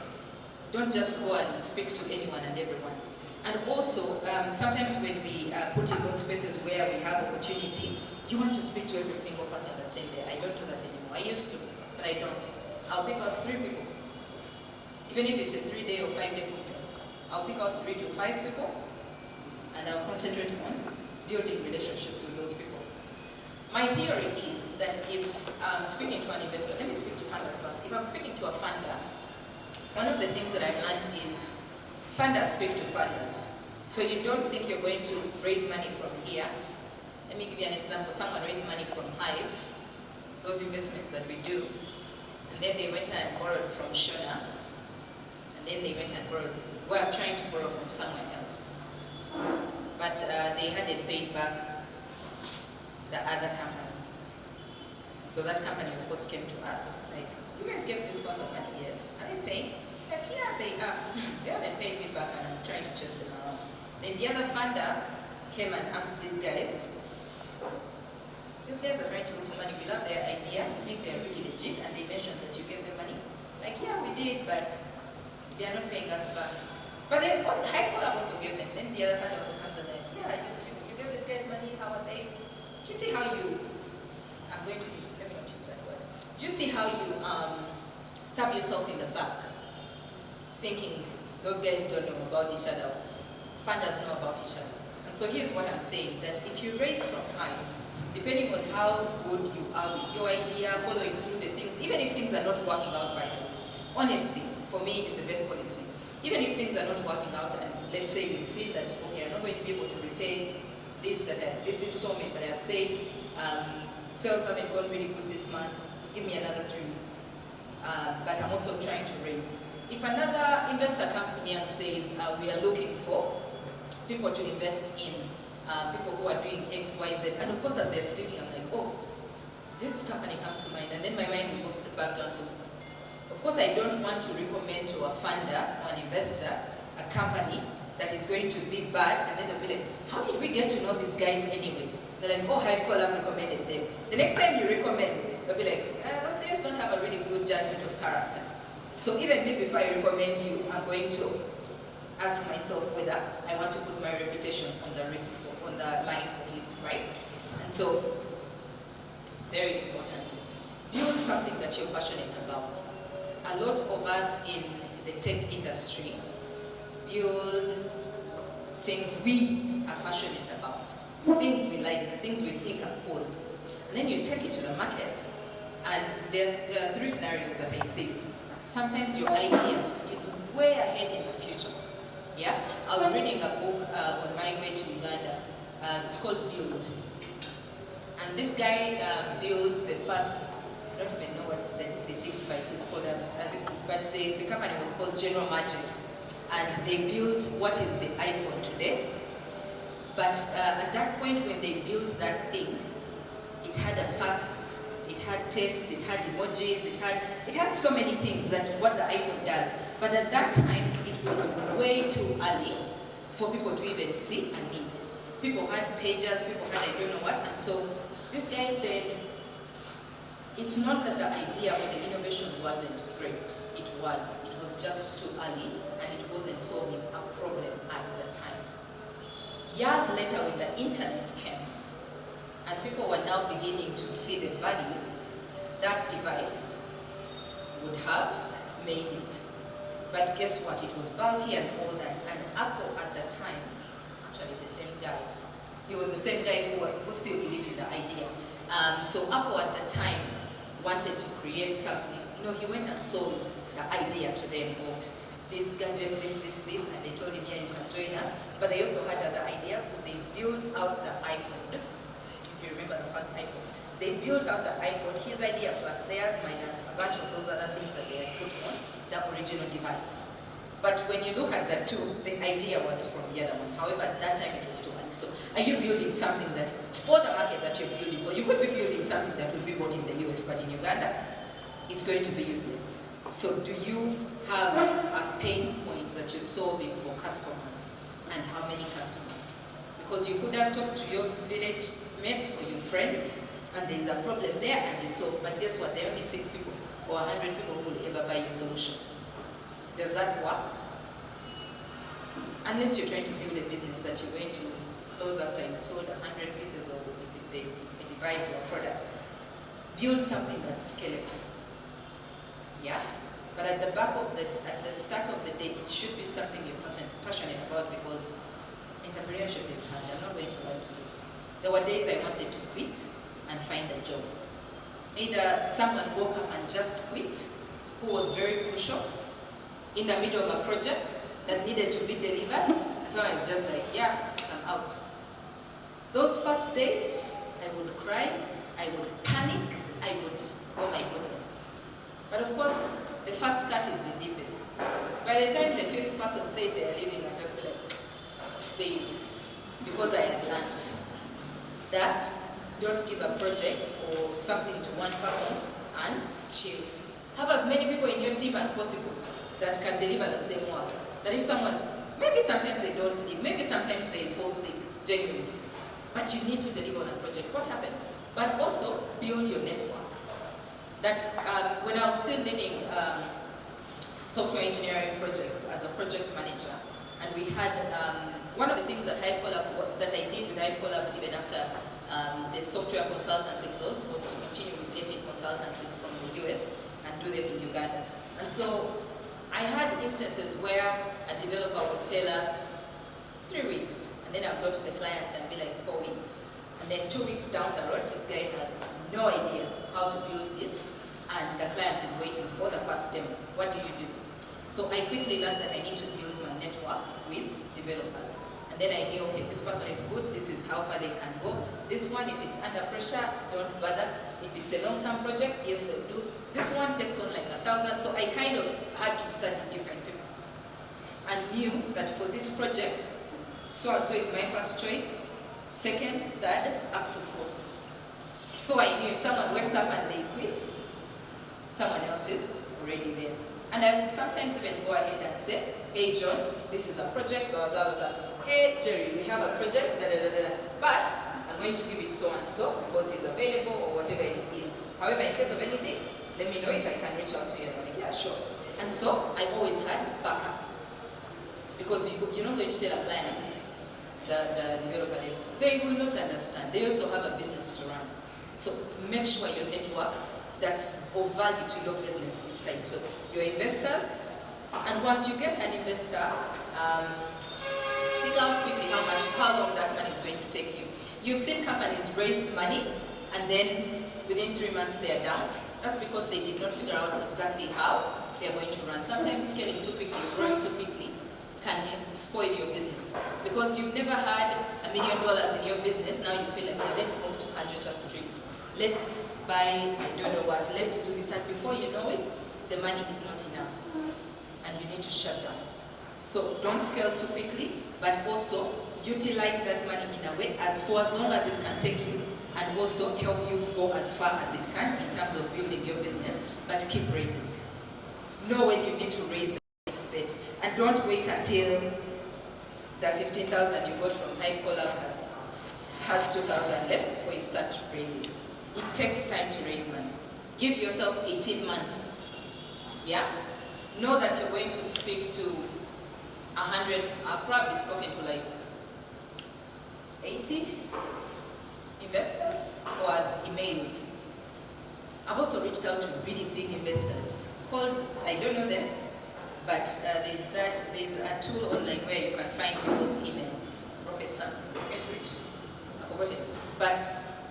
S10: Don't just go and speak to anyone and everyone. And also, sometimes when we put in those spaces where we have opportunity, you want to speak to every single person that's in there. I don't do that anymore. I used to, but I don't. I'll pick out 3 people. Even if it's a 3-day or 5-day conference, I'll pick out 3 to 5 people, and I'll concentrate on building relationships with those people. My theory is that if I'm speaking to an investor, let me speak to funders first. If I'm speaking to a funder, one of the things that I've learned is funders speak to funders. So you don't think you're going to raise money from here. Let me give you an example. Someone raised money from Hive, those investments that we do, and then they went and borrowed from Shona, and then they went and borrowed, were trying to borrow from someone else. But they hadn't paid back the other company. So that company, of course, came to us, like, you guys gave this person money, yes. Are they paying? Like, yeah, they are. They haven't paid me back, and I'm trying to chase them around. Then the other funder came and asked these guys are trying to look for money. We love their idea. We think they're really legit, and they mentioned that you gave them money. Like, yeah, we did, but they are not paying us back. But then also, Hive also gave them. Then the other funder also comes and like, yeah, you gave these guys money, how are they? Do you see how you, I'm going to, let me not use that word. Do you see how you stab yourself in the back, thinking those guys don't know about each other, funders know about each other. And so here's what I'm saying, that if you raise from high, depending on how good you are with your idea, following through the things, even if things are not working out by the way, honesty, for me, is the best policy. Even if things are not working out, and let's say you see that, okay, I'm not going to be able to repay this installment that I have said, sales haven't gone really good this month, give me another 3 weeks. But I'm also trying to raise. If another investor comes to me and says, we are looking for people to invest in, people who are doing X, Y, Z, and of course as they're speaking, I'm like, oh, this company comes to mind, and then my mind will go back down to, of course I don't want to recommend to a funder or an investor a company that is going to be bad, and then they'll be like, how did we get to know these guys anyway? They're like, oh, Hive Colab recommended them. The next time you recommend, they'll be like, those guys don't have a really good judgment of character. So even me, before I recommend you, I'm going to ask myself whether I want to put my reputation on the risk, on the line for you, right? And so, very important. Build something that you're passionate about. A lot of us in the tech industry build things we are passionate about, things we like, things we think are cool. And then you take it to the market, and there are three scenarios that I see. Sometimes your idea is way ahead in the future. Yeah? I was reading a book on my way to Uganda. It's called Build. And this guy built the first, I don't even know what the device is called, but the company was called General Magic. And they built what is the iPhone today. But at that point when they built that thing, it had a fax, it had text, it had emojis, it had so many things that what the iPhone does. But at that time, it was way too early for people to even see and need. People had pages, people had I don't know what, and so this guy said, it's not that the idea or the innovation wasn't great. It was just too early, and it wasn't solving a problem at the time. Years later, when the internet came, and people were now beginning to see the value, that device would have made it. But guess what? It was bulky and all that, and Apple at the time, actually the same guy, he was the same guy who still believed in the idea. So Apple at the time wanted to create something. You know, he went and sold the idea to them of this gadget, this, and they told him, yeah, you can join us. But they also had other ideas, so they built out the iPod. If you remember the first iPod. They built out the iPod, his idea plus theirs minus a bunch of those other things that they had put on the original device. But when you look at the two, the idea was from the other one. However, at that time it was too early. So are you building something that, for the market that you're building for, you could be building something that will be bought in the US, but in Uganda, it's going to be useless. So do you have a pain point that you're solving for customers? And how many customers? Because you could have talked to your village mates or your friends, and there's a problem there and you solve, but guess what? There are only 6 people or 100 people who will ever buy your solution. Does that work? Unless you're trying to build a business that you're going to close after you've sold 100 pieces, or if it's a device or a product. Build something that's scalable. Yeah? But at the start of the day, it should be something you're passionate about, because entrepreneurship is hard. I'm not going to lie to you. There were days I wanted to quit and find a job. Either someone woke up and just quit, who was very crucial, in the middle of a project that needed to be delivered, and so I was just like, yeah, I'm out. Those first days, I would cry, I would panic, I would, oh my goodness. But of course, the first cut is the deepest. By the time the 5th person said they're leaving, I just be like, say, because I had learned that don't give a project or something to one person and chill. Have as many people in your team as possible that can deliver the same work. That if someone, maybe sometimes they don't leave, maybe sometimes they fall sick, genuinely, but you need to deliver on a project. What happens? But also build your network. That when I was still leading software engineering projects as a project manager, and we had one of the things that Hive Colab, that I did with Hive Colab even after the software consultancy closed, was to continue with getting consultancies from the US and do them in Uganda. And so I had instances where a developer would tell us 3 weeks, and then I'll go to the client and be like 4 weeks. And then 2 weeks down the road, this guy has no idea how to build this, and the client is waiting for the first demo. What do you do? So I quickly learned that I need to build my network with developers. And then I knew, okay, this person is good, this is how far they can go. This one, if it's under pressure, don't bother. If it's a long-term project, yes, they'll do. This one takes on like 1,000, so I kind of had to study different people. And knew that for this project, so-and-so is my first choice, second, third, up to fourth. So I knew if someone wakes up and they quit, someone else is already there. And I would sometimes even go ahead and say, hey John, this is a project, blah, blah, blah, blah. Hey Jerry, we have a project, da, da, da, da, da. But I'm going to give it so and so because he's available or whatever it is. However, in case of anything, let me know if I can reach out to you. And I'm like, yeah, sure. And so I always had backup. Because you're not going to tell a client the developer left. They will not understand. They also have a business to run. So make sure your network that's of value to your business is tight. So your investors, and once you get an investor, figure out quickly how long that money is going to take you. You've seen companies raise money and then within 3 months they are down. That's because they did not figure out exactly how they are going to run. Sometimes scaling too quickly, growing too quickly can spoil your business. Because you've never had $1 million in your business, now you feel like, well, let's move to Kanyocha Street. Let's buy, I don't know what, let's do this. And before you know it, the money is not enough. And you need to shut down. So don't scale too quickly, but also utilize that money in a way for as long as it can take you, and also help you go as far as it can in terms of building your business, but keep raising. Know when you need to raise the next bit, and don't wait until the 15,000 you got from Hive Collab has 2,000 left before you start raising. It takes time to raise money. Give yourself 18 months. Yeah? Know that you're going to speak to 100, I've probably spoken to like 80 investors who I've emailed. I've also reached out to really big investors. I don't know them, but there's a tool online where you can find people's emails. Rocket Rich, I forgot it. But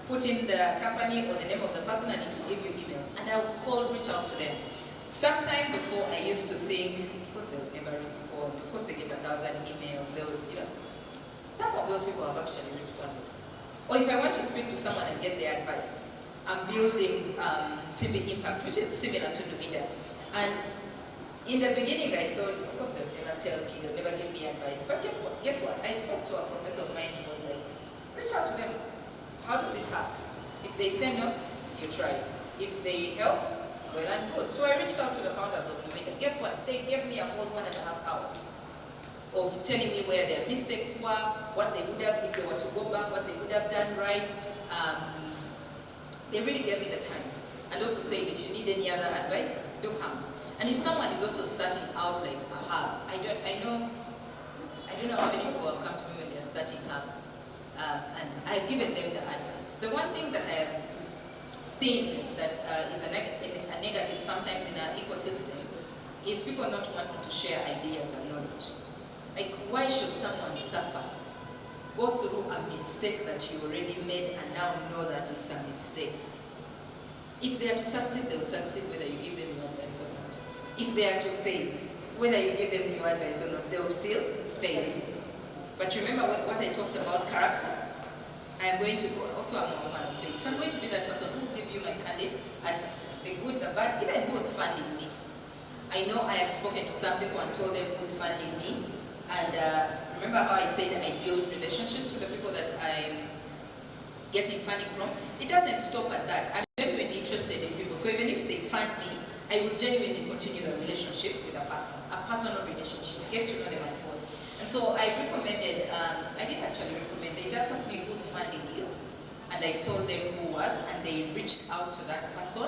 S10: put in the company or the name of the person and it will give you emails. And I will reach out to them. Sometime before I used to think, of course they'll never respond, of course they get 1,000 emails, some of those people have actually responded. Or if I want to speak to someone and get their advice, I'm building Civic Impact, which is similar to Numida. And in the beginning I thought, of course they'll never tell me, they'll never give me advice. But guess what? I spoke to a professor of mine who was like, reach out to them. How does it hurt? If they say no, you try. If they help, well and good. So I reached out to the founders of Numida. Guess what? They gave me a whole 1.5 hours of telling me where their mistakes were, what they would have, if they were to go back, what they would have done right. They really gave me the time. And also said, if you need any other advice, do come. And if someone is also starting out like a hub, I don't know how many people have come to me when they're starting hubs. And I've given them the advice. The one thing that I have seen that is a negative sometimes in our ecosystem is people not wanting to share ideas and knowledge. Like, why should someone suffer? Go through a mistake that you already made and now know that it's a mistake. If they are to succeed, they'll succeed whether you give them your advice or not. If they are to fail, whether you give them your advice or not, they'll still fail. But remember what I talked about, character? I am going to go, also I'm a woman of faith, so I'm going to be that person who will give you my candid advice, the good, the bad, even who's funding me. I know I have spoken to some people and told them who's funding me, and remember how I said I build relationships with the people that I'm getting funding from? It doesn't stop at that. I'm genuinely interested in people, so even if they fund me, I will genuinely continue the relationship with a personal relationship, get to know them and all. And so I recommended, I didn't actually recommend, they just asked me who's funding you, and I told them who was, and they reached out to that person,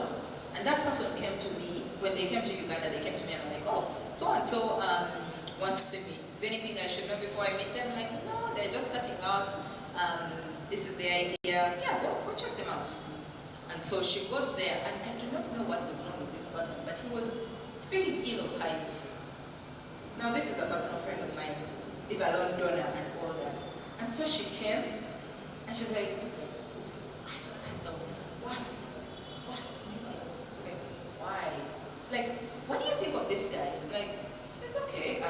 S10: and that person came to me. When they came to Uganda, they came to me and I'm like, oh, so-and-so wants to see me. Is there anything I should know before I meet them? Like, no, they're just starting out. This is the idea. Yeah, go check them out. And so she goes there, and I do not know what was wrong with this person, but he was speaking ill of Hive. Now, this is a personal friend of mine, live alone donor and all that. And so she came, and she's like, I just had the worst meeting. Like, why? She's like, what do you think of this guy? I'm like, it's okay.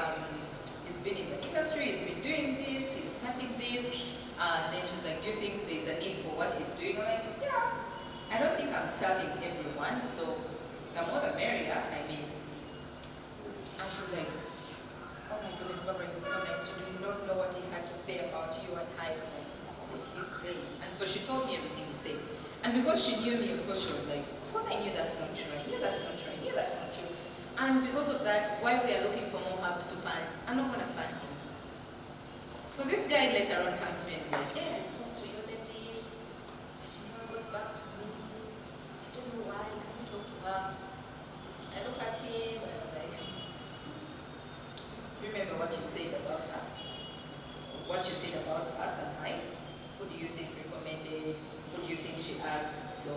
S10: He's been in the industry, he's been doing this, he's starting this. And then she's like, do you think there's a need for what he's doing? I'm like, yeah. I don't think I'm serving everyone, so the more the merrier, I mean. And she's like, oh my goodness, Barbara, you're so nice. You do not know what he had to say about you and Hive. What did he say? And so she told me everything he said. And because she knew me, of course, she was like, of course I knew that's not true. I knew that's not true. I knew that's not true. And because of that, while we are looking for more hubs to fund, I'm not going to fund him. So this guy later on comes to me and is like, yeah, I spoke to your lady, but she never got back to me. I don't know why, I can't talk to her. I look at him and I'm like, remember what you said about her? What you said about us and Hive? Who do you think recommended? Who do you think she asked? So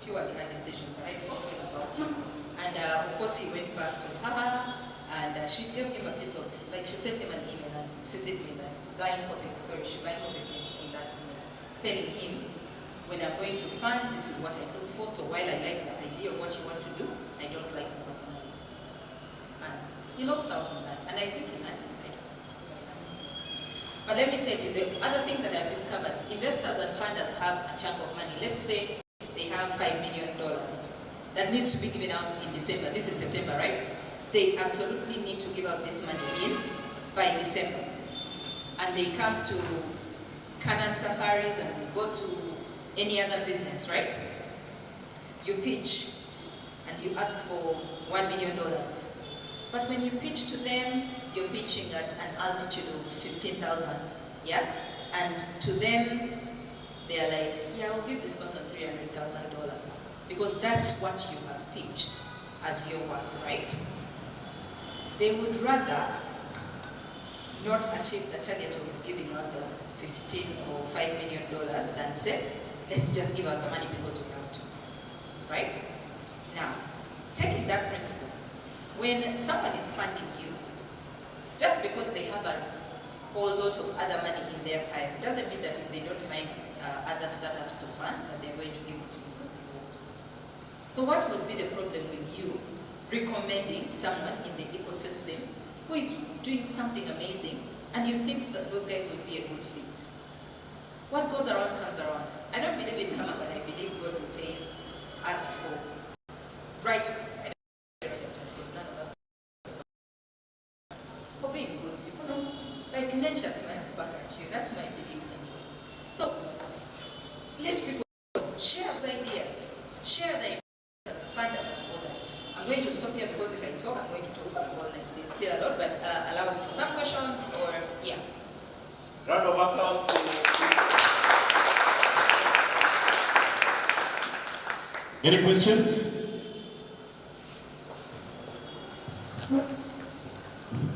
S10: purely her decision, but I spoke to him about it. And of course he went back to her and she gave him a piece of, like she sent him an email and CC'd me that blind copy, sorry, she blind copied me in that email, telling him, when I'm going to fund, this is what I look for, so while I like the idea of what you want to do, I don't like the personality. And he lost out on that, and I think in that is better. But let me tell you, the other thing that I've discovered, investors and funders have a chunk of money. Let's say they have $5 million that needs to be given out in December. This is September, right? They absolutely need to give out this money in by December. And they come to Canaan safaris and they go to any other business, right? You pitch and you ask for $1 million. But when you pitch to them, you're pitching at an altitude of 15,000, yeah? And to them, they're like, yeah, we'll give this person $300,000 because that's what you have pitched as your worth, right? They would rather not achieve the target of giving out the 15 or $5 million than say, let's just give out the money because we have to, right? Now, taking that principle, when someone is funding you, just because they have a whole lot of other money in their pile, doesn't mean that if they don't find other startups to fund, that they're going to give it to you. So what would be the problem with you recommending someone in the ecosystem who is doing something amazing and you think that those guys would be a good fit? What goes around comes around. I don't believe in karma, but I believe God repays us for righteousness, because none of us for being good people. Like nature smiles back at you. That's my belief. So let people share those ideas, share the find out all that. I'm going to stop here because if I talk, I'm going to talk for a whole night. There's still a lot, but allow me for some questions or yeah.
S11: Round of applause to.
S1: Any questions?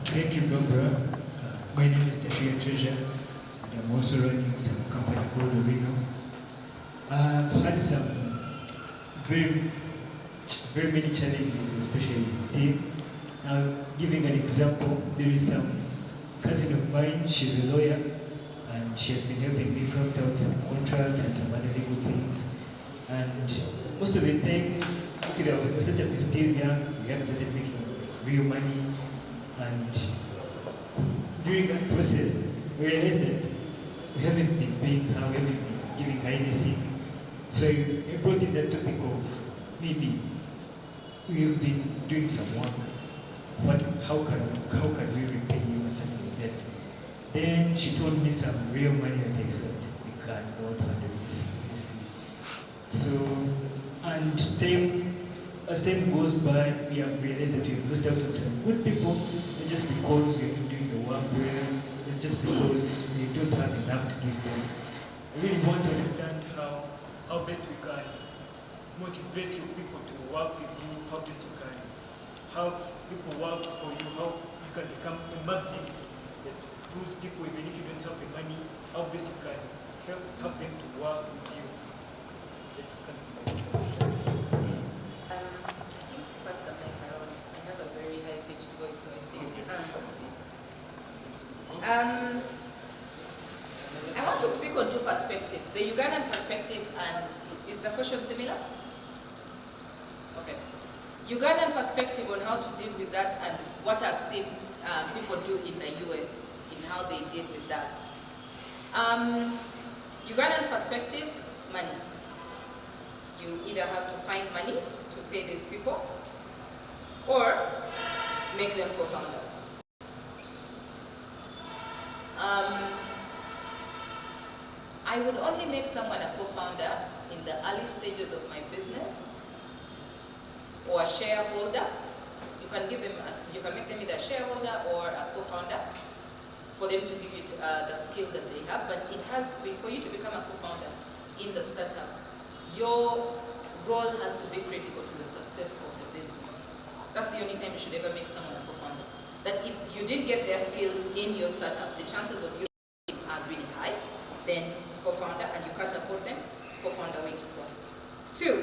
S12: Thank you, Barbara. My name is Tashia Treasure, and I'm also running some company called Orino. I've had some very many challenges, especially with the team. Now, giving an example, there is some cousin of mine, she's a lawyer, and she has been helping me craft out some contracts and some other legal things. And most of the times, okay, our startup is still young, we haven't started making real money, and during that process, we realized that we haven't been paying her, we haven't been giving her anything. So I brought in the topic of maybe we've been doing some work, but how can we repay you and something like that? Then she told me some real money that I said we can not handle this. So, and as time goes by, we have realized that we've lost out on some good people, not just because we're not doing the work well, not just because we don't have enough to give them. I really want to understand how best we can motivate your people to work with you, how best you can have people work for you, how you can become a magnet that pulls people even if you don't have the money, how best you can have them to work with you. It's something that you understand.
S10: I think first the mic around. I have a very high-pitched voice, so I think. I want to speak on two perspectives, the Ugandan perspective and, is the question similar? Okay. Ugandan perspective on how to deal with that and what I've seen people do in the US in how they deal with that. Ugandan perspective, money. You either have to find money to pay these people or make them co-founders. I would only make someone a co-founder in the early stages of my business or a shareholder. You can give them, you can make them either a shareholder or a co-founder for them to give it the skill that they have. But it has to be, for you to become a co-founder in the startup, your role has to be critical to the success of the business. That's the only time you should ever make someone a co-founder. That if you didn't get their skill in your startup, the chances of you are really high. Then co-founder, and you can't afford them, co-founder way to go. 2,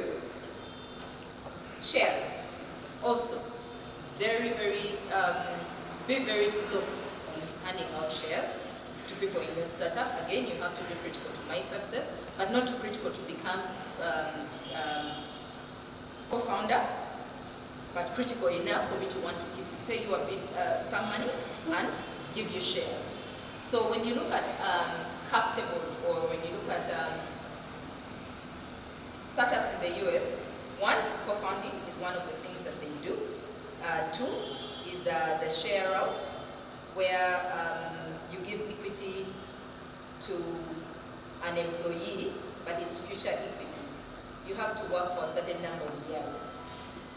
S10: shares. Also, be very slow on handing out shares to people in your startup. Again, you have to be critical to my success, but not too critical to become co-founder, but critical enough for me to want to pay you a bit, some money and give you shares. So when you look at cap tables, or when you look at startups in the US, 1, co-founding is one of the things that they do. 2 is the share route, where you give equity to an employee, but it's future equity. You have to work for a certain number of years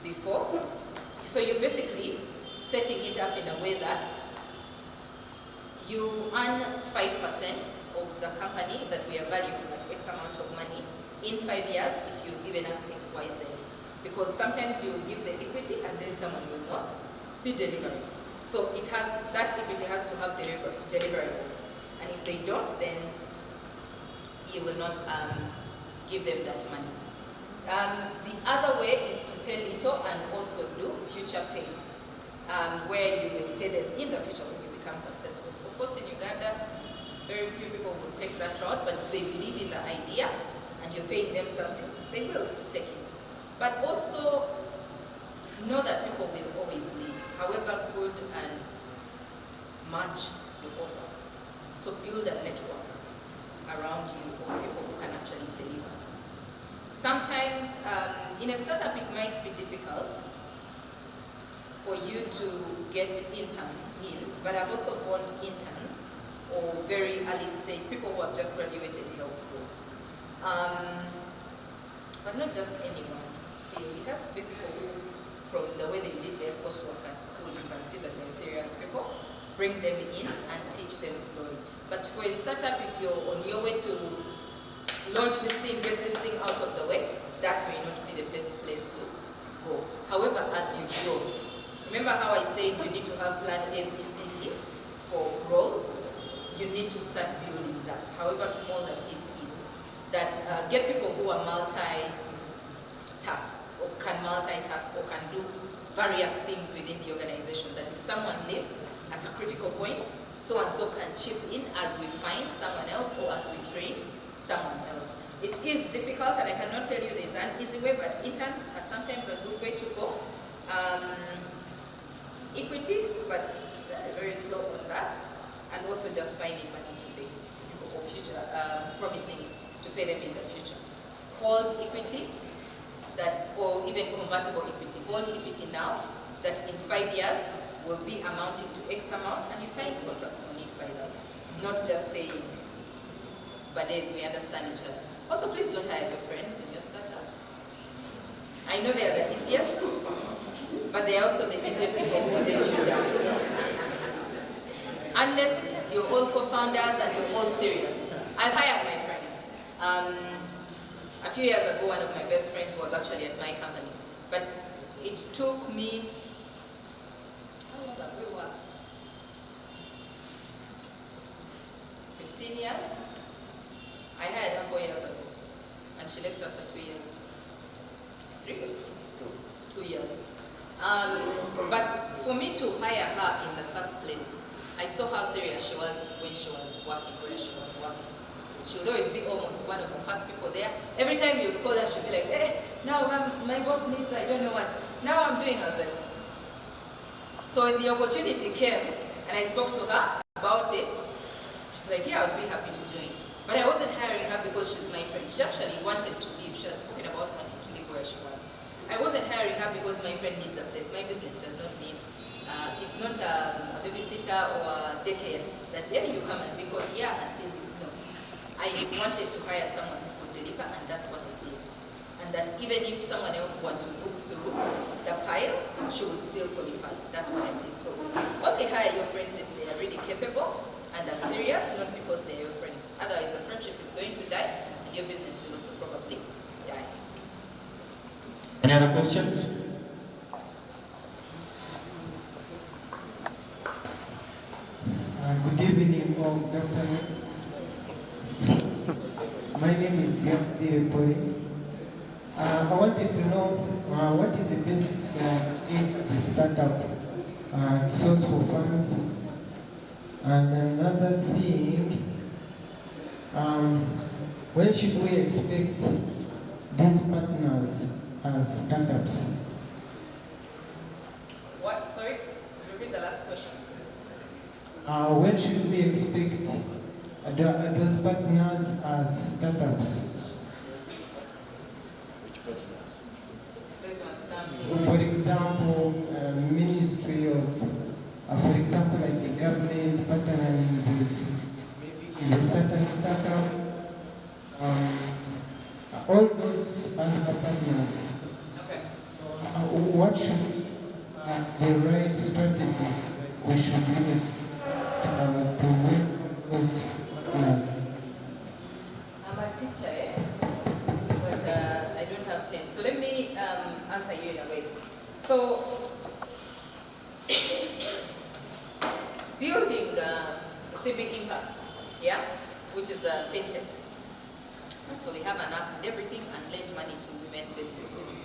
S10: before. So you're basically setting it up in a way that you earn 5% of the company that we are valuing at X amount of money in 5 years if you've given us XYZ. Because sometimes you will give the equity and then someone will not be delivering. So it has, that equity has to have deliverables. And if they don't, then you will not give them that money. The other way is to pay little and also do future pay, where you will pay them in the future when you become successful. Of course, in Uganda, very few people will take that route, but if they believe in the idea and you're paying them something, they will take it. But also know that people will always leave, however good and much you offer. So build a network around you of people who can actually deliver. Sometimes in a startup it might be difficult for you to get interns in, but I've also found interns or very early stage, people who have just graduated helpful. But not just anyone. Still, it has to be people who, from the way they did their coursework at school, you can see that they're serious people. Bring them in and teach them slowly. But for a startup, if you're on your way to launch this thing, get this thing out of the way, that may not be the best place to go. However, as you grow, remember how I said you need to have plan A, B, C, D for roles? You need to start building that, however small that it is. That get people who are multi-task, or can multitask, or can do various things within the organization. That if someone lives at a critical point, so and so can chip in as we find someone else or as we train someone else. It is difficult, and I cannot tell you there's an easy way, but interns are sometimes a good way to go. Equity, but very slow on that, and also just finding money to pay people, or future, promising to pay them in the future. Hold equity, that, or even convertible equity. Hold equity now, that in 5 years will be amounting to X amount, and you sign contracts on it by that. Not just saying, but as we understand each other. Also, please don't hire your friends in your startup. I know they are the easiest, but they are also the easiest people who will let you down. Unless you're all co-founders and you're all serious. I've hired my friends. A few years ago, one of my best friends was actually at my company. But it took me, how long have we worked? 15 years? I hired her 4 years ago. And she left after 2 years. 3 years? 2 years. But for me to hire her in the first place, I saw how serious she was when she was working, where she was working. She would always be almost one of the first people there. Every time you call her, she'd be like, hey, now my boss needs, I don't know what. Now I'm doing as well. So when the opportunity came, and I spoke to her about it, she's like, yeah, I would be happy to join. But I wasn't hiring her because she's my friend. She actually wanted to leave. She had spoken about wanting to leave where she was. I wasn't hiring her because my friend needs a place. My business does not need. It's not a babysitter or a daycare that, yeah, you come and be called, yeah, until, no. I wanted to hire someone who could deliver, and that's what I did. and that even if someone else were to look through the pile, she would still qualify. That's what I mean. So only hire your friends if they are really capable and are serious, not because they are your friends. Otherwise, the friendship is going to die, and your business will also probably die.
S1: Any other questions?
S5: Good evening or good afternoon. My name is Bianca Pori. I wanted to know what is the basic aid of the startup, source for funds, and another thing, when should we expect these partners as startups?
S10: What? Sorry? Repeat the last question.
S5: When should we expect those partners as startups? For example, Ministry of, for example, like the government partnering with a certain startup, all those other partners.
S10: Okay.
S5: So, what should be the right strategies we should use to win those partners?
S10: I'm a teacher, but I don't have pen. So let me answer you in a way. So, building civic impact, yeah, which is a fintech. And so we have an app and everything and lend money to women businesses.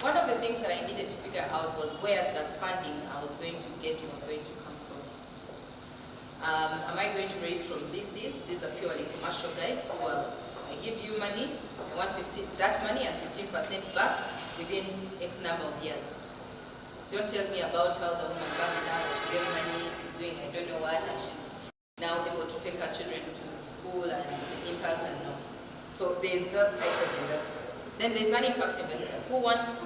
S10: One of the things that I needed to figure out was where the funding I was going to get was going to come from. Am I going to raise from VCs? These are purely commercial guys who are, I give you money, I want that money and 15% back within X number of years. Don't tell me about how the woman back now that she gave money is doing I don't know what, and she's now able to take her children to school and the impact and no. So there's that type of investor. Then there's an impact investor who wants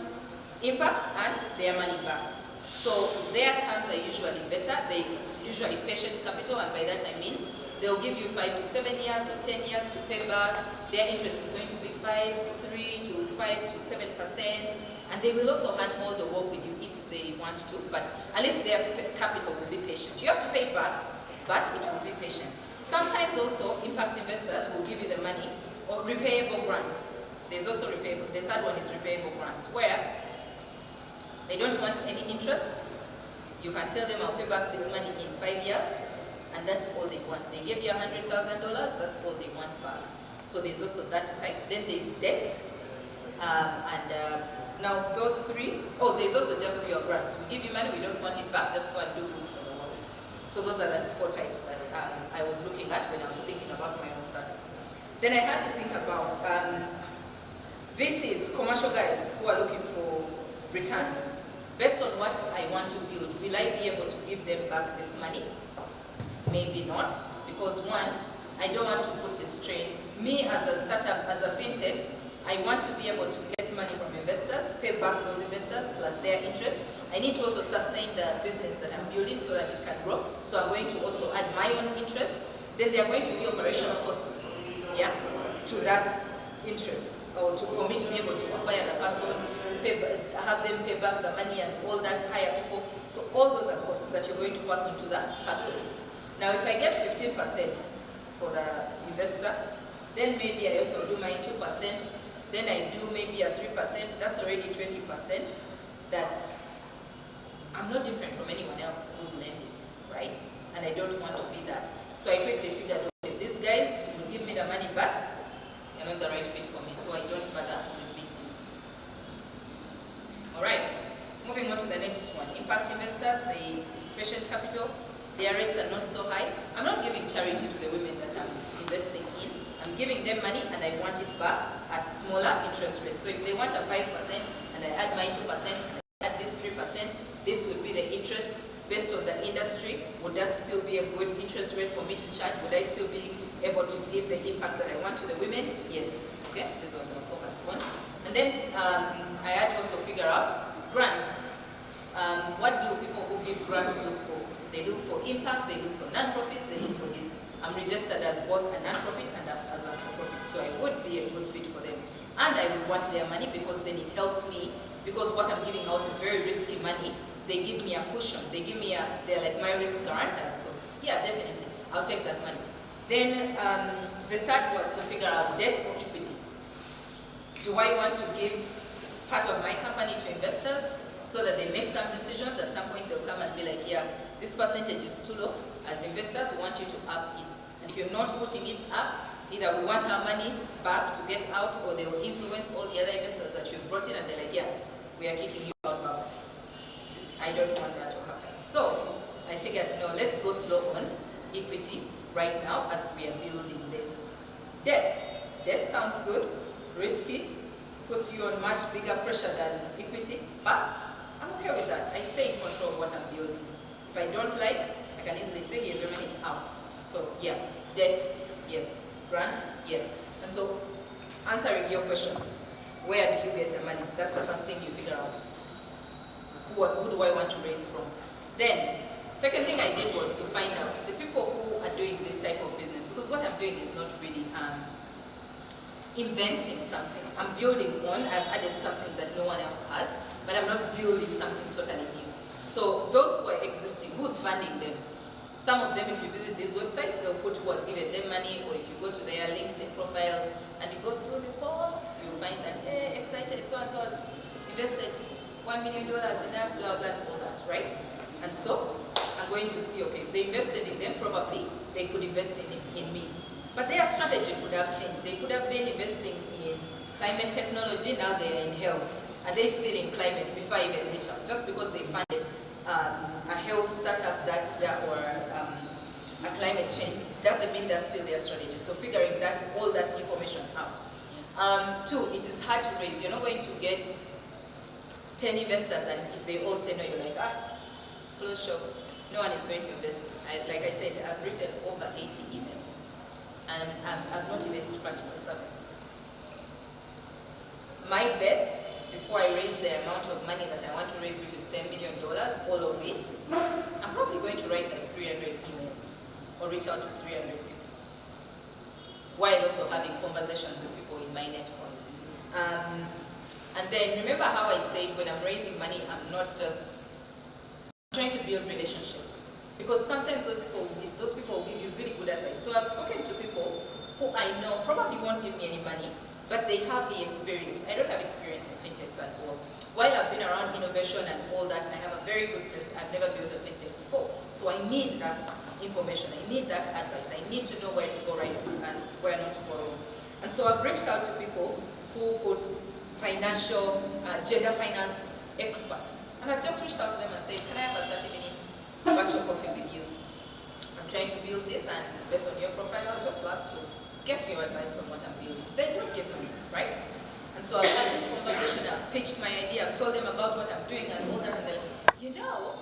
S10: impact and their money back. So their terms are usually better. It's usually patient capital, and by that I mean they'll give you 5 to 7 years or 10 years to pay back. Their interest is going to be 3 to 5 to 7%, and they will also handhold the work with you if they want to, but at least their capital will be patient. You have to pay back, but it will be patient. Sometimes also impact investors will give you the money or repayable grants. There's also repayable. The third one is repayable grants, where they don't want any interest. You can tell them I'll pay back this money in 5 years, and that's all they want. They give you $100,000, that's all they want back. So there's also that type. Then there's debt, now those three, there's also just pure grants. We give you money, we don't want it back, just go and do good for the world. So those are the 4 types that I was looking at when I was thinking about my own startup. Then I had to think about VCs, commercial guys who are looking for returns. Based on what I want to build, will I be able to give them back this money? Maybe not, because one, I don't want to put the strain. Me as a startup, as a fintech, I want to be able to get money from investors, pay back those investors plus their interest. I need to also sustain the business that I'm building so that it can grow. So I'm going to also add my own interest. Then there are going to be operational costs, yeah, to that interest, or for me to be able to acquire the person, have them pay back the money and all that, hire people. So all those are costs that you're going to pass on to the customer. Now if I get 15% for the investor, then maybe I also do my 2%, then I do maybe a 3%, that's already 20% that I'm not different from anyone else who's lending, right? And I don't want to be that. So I quickly figured, okay, these guys will give me the money back, they're not the right fit for me, so I don't bother with VCs. All right, moving on to the next one. Impact investors, it's patient capital. Their rates are not so high. I'm not giving charity to the women that I'm investing in. I'm giving them money and I want it back at smaller interest rates. So if they want a 5% and I add my 2% and I add this 3%, this would be the interest based on the industry. Would that still be a good interest rate for me to charge? Would I still be able to give the impact that I want to the women? Yes. Okay, this one's I'll focus on. And then I had to also figure out grants. What do people who give grants look for? They look for impact, they look for non-profits, they look for this. I'm registered as both a non-profit and as a for-profit, so I would be a good fit for them. And I would want their money because then it helps me, because what I'm giving out is very risky money. They give me a cushion, they're like my risk guarantors. So yeah, definitely, I'll take that money. Then the third was to figure out debt or equity. Do I want to give part of my company to investors so that they make some decisions? At some point they'll come and be like, yeah, this percentage is too low. As investors, we want you to up it. And if you're not putting it up, either we want our money back to get out, or they will influence all the other investors that you've brought in and they're like, yeah, we are kicking you out, Baba. I don't want that to happen. So I figured, no, let's go slow on equity right now as we are building this. Debt sounds good, risky, puts you on much bigger pressure than equity, but I'm okay with that. I stay in control of what I'm building. If I don't like, I can easily say, here's your money, out. So yeah, debt, yes. Grant, yes. And so, answering your question, where do you get the money? That's the first thing you figure out. Who do I want to raise from? Then, second thing I did was to find out the people who are doing this type of business, because what I'm doing is not really inventing something. I'm building on, I've added something that no one else has, but I'm not building something totally new. So those who are existing, who's funding them? Some of them, if you visit these websites, they'll put who has given them money, or if you go to their LinkedIn profiles and you go through the posts, you'll find that, hey, excited, so-and-so has invested $1 million in us, blah, blah, all that, right? And so, I'm going to see, okay, if they invested in them, probably they could invest in me. But their strategy could have changed. They could have been investing in climate technology, now they're in health. Are they still in climate before I even reach out? Just because they funded a health startup or a climate change doesn't mean that's still their strategy. So figuring all that information out. Two, it is hard to raise. You're not going to get 10 investors, and if they all say no, you're like, close shop. No one is going to invest. Like I said, I've written over 80 emails, and I've not even scratched the surface. My bet, before I raise the amount of money that I want to raise, which is $10 million, all of it, I'm probably going to write like 300 emails or reach out to 300 people, while also having conversations with people in my network. And then remember how I said when I'm raising money, I'm not just trying to build relationships, because sometimes those people will give you really good advice. So I've spoken to people who I know probably won't give me any money, but they have the experience. I don't have experience in fintechs at all. While I've been around innovation and all that, I have a very good sense. I've never built a fintech before. So I need that information. I need that advice. I need to know where to go right and where not to go wrong. And so I've reached out to people who put financial, gender finance expert. And I've just reached out to them and said, can I have a 30-minute virtual coffee with you? I'm trying to build this, and based on your profile, I'd just love to get your advice on what I'm building. They don't give money, right? And so I've had this conversation, I've pitched my idea, I've told them about what I'm doing and all that, and they're like, you know,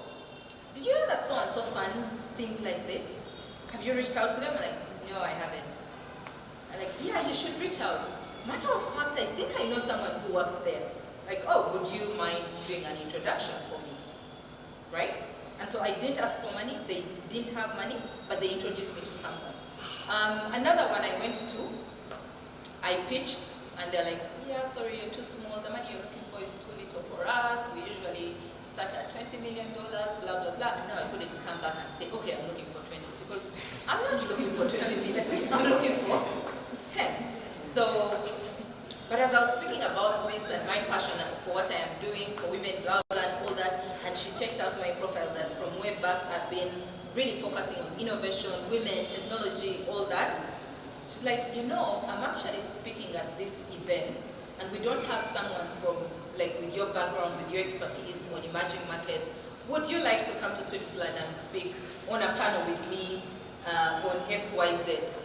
S10: did you know that so-and-so funds things like this? Have you reached out to them? I'm like, no, I haven't. I'm like, yeah, you should reach out. Matter of fact, I think I know someone who works there. Like, oh, would you mind doing an introduction for me? Right? And so I didn't ask for money, they didn't have money, but they introduced me to someone. Another one I went to, I pitched, and they're like, yeah, sorry, you're too small, the money you're looking for is too little for us, we usually start at $20 million, blah, blah, blah, and now I couldn't come back and say, okay, I'm looking for 20, because I'm not looking for 20 million, I'm looking for 10. So, but as I was speaking about this and my passion for what I am doing for women, blah, blah, and all that, and she checked out my profile that from way back I've been really focusing on innovation, women, technology, all that. She's like, you know, I'm actually speaking at this event, and we don't have someone from, like, with your background, with your expertise on emerging markets. Would you like to come to Switzerland and speak on a panel with me on XYZ?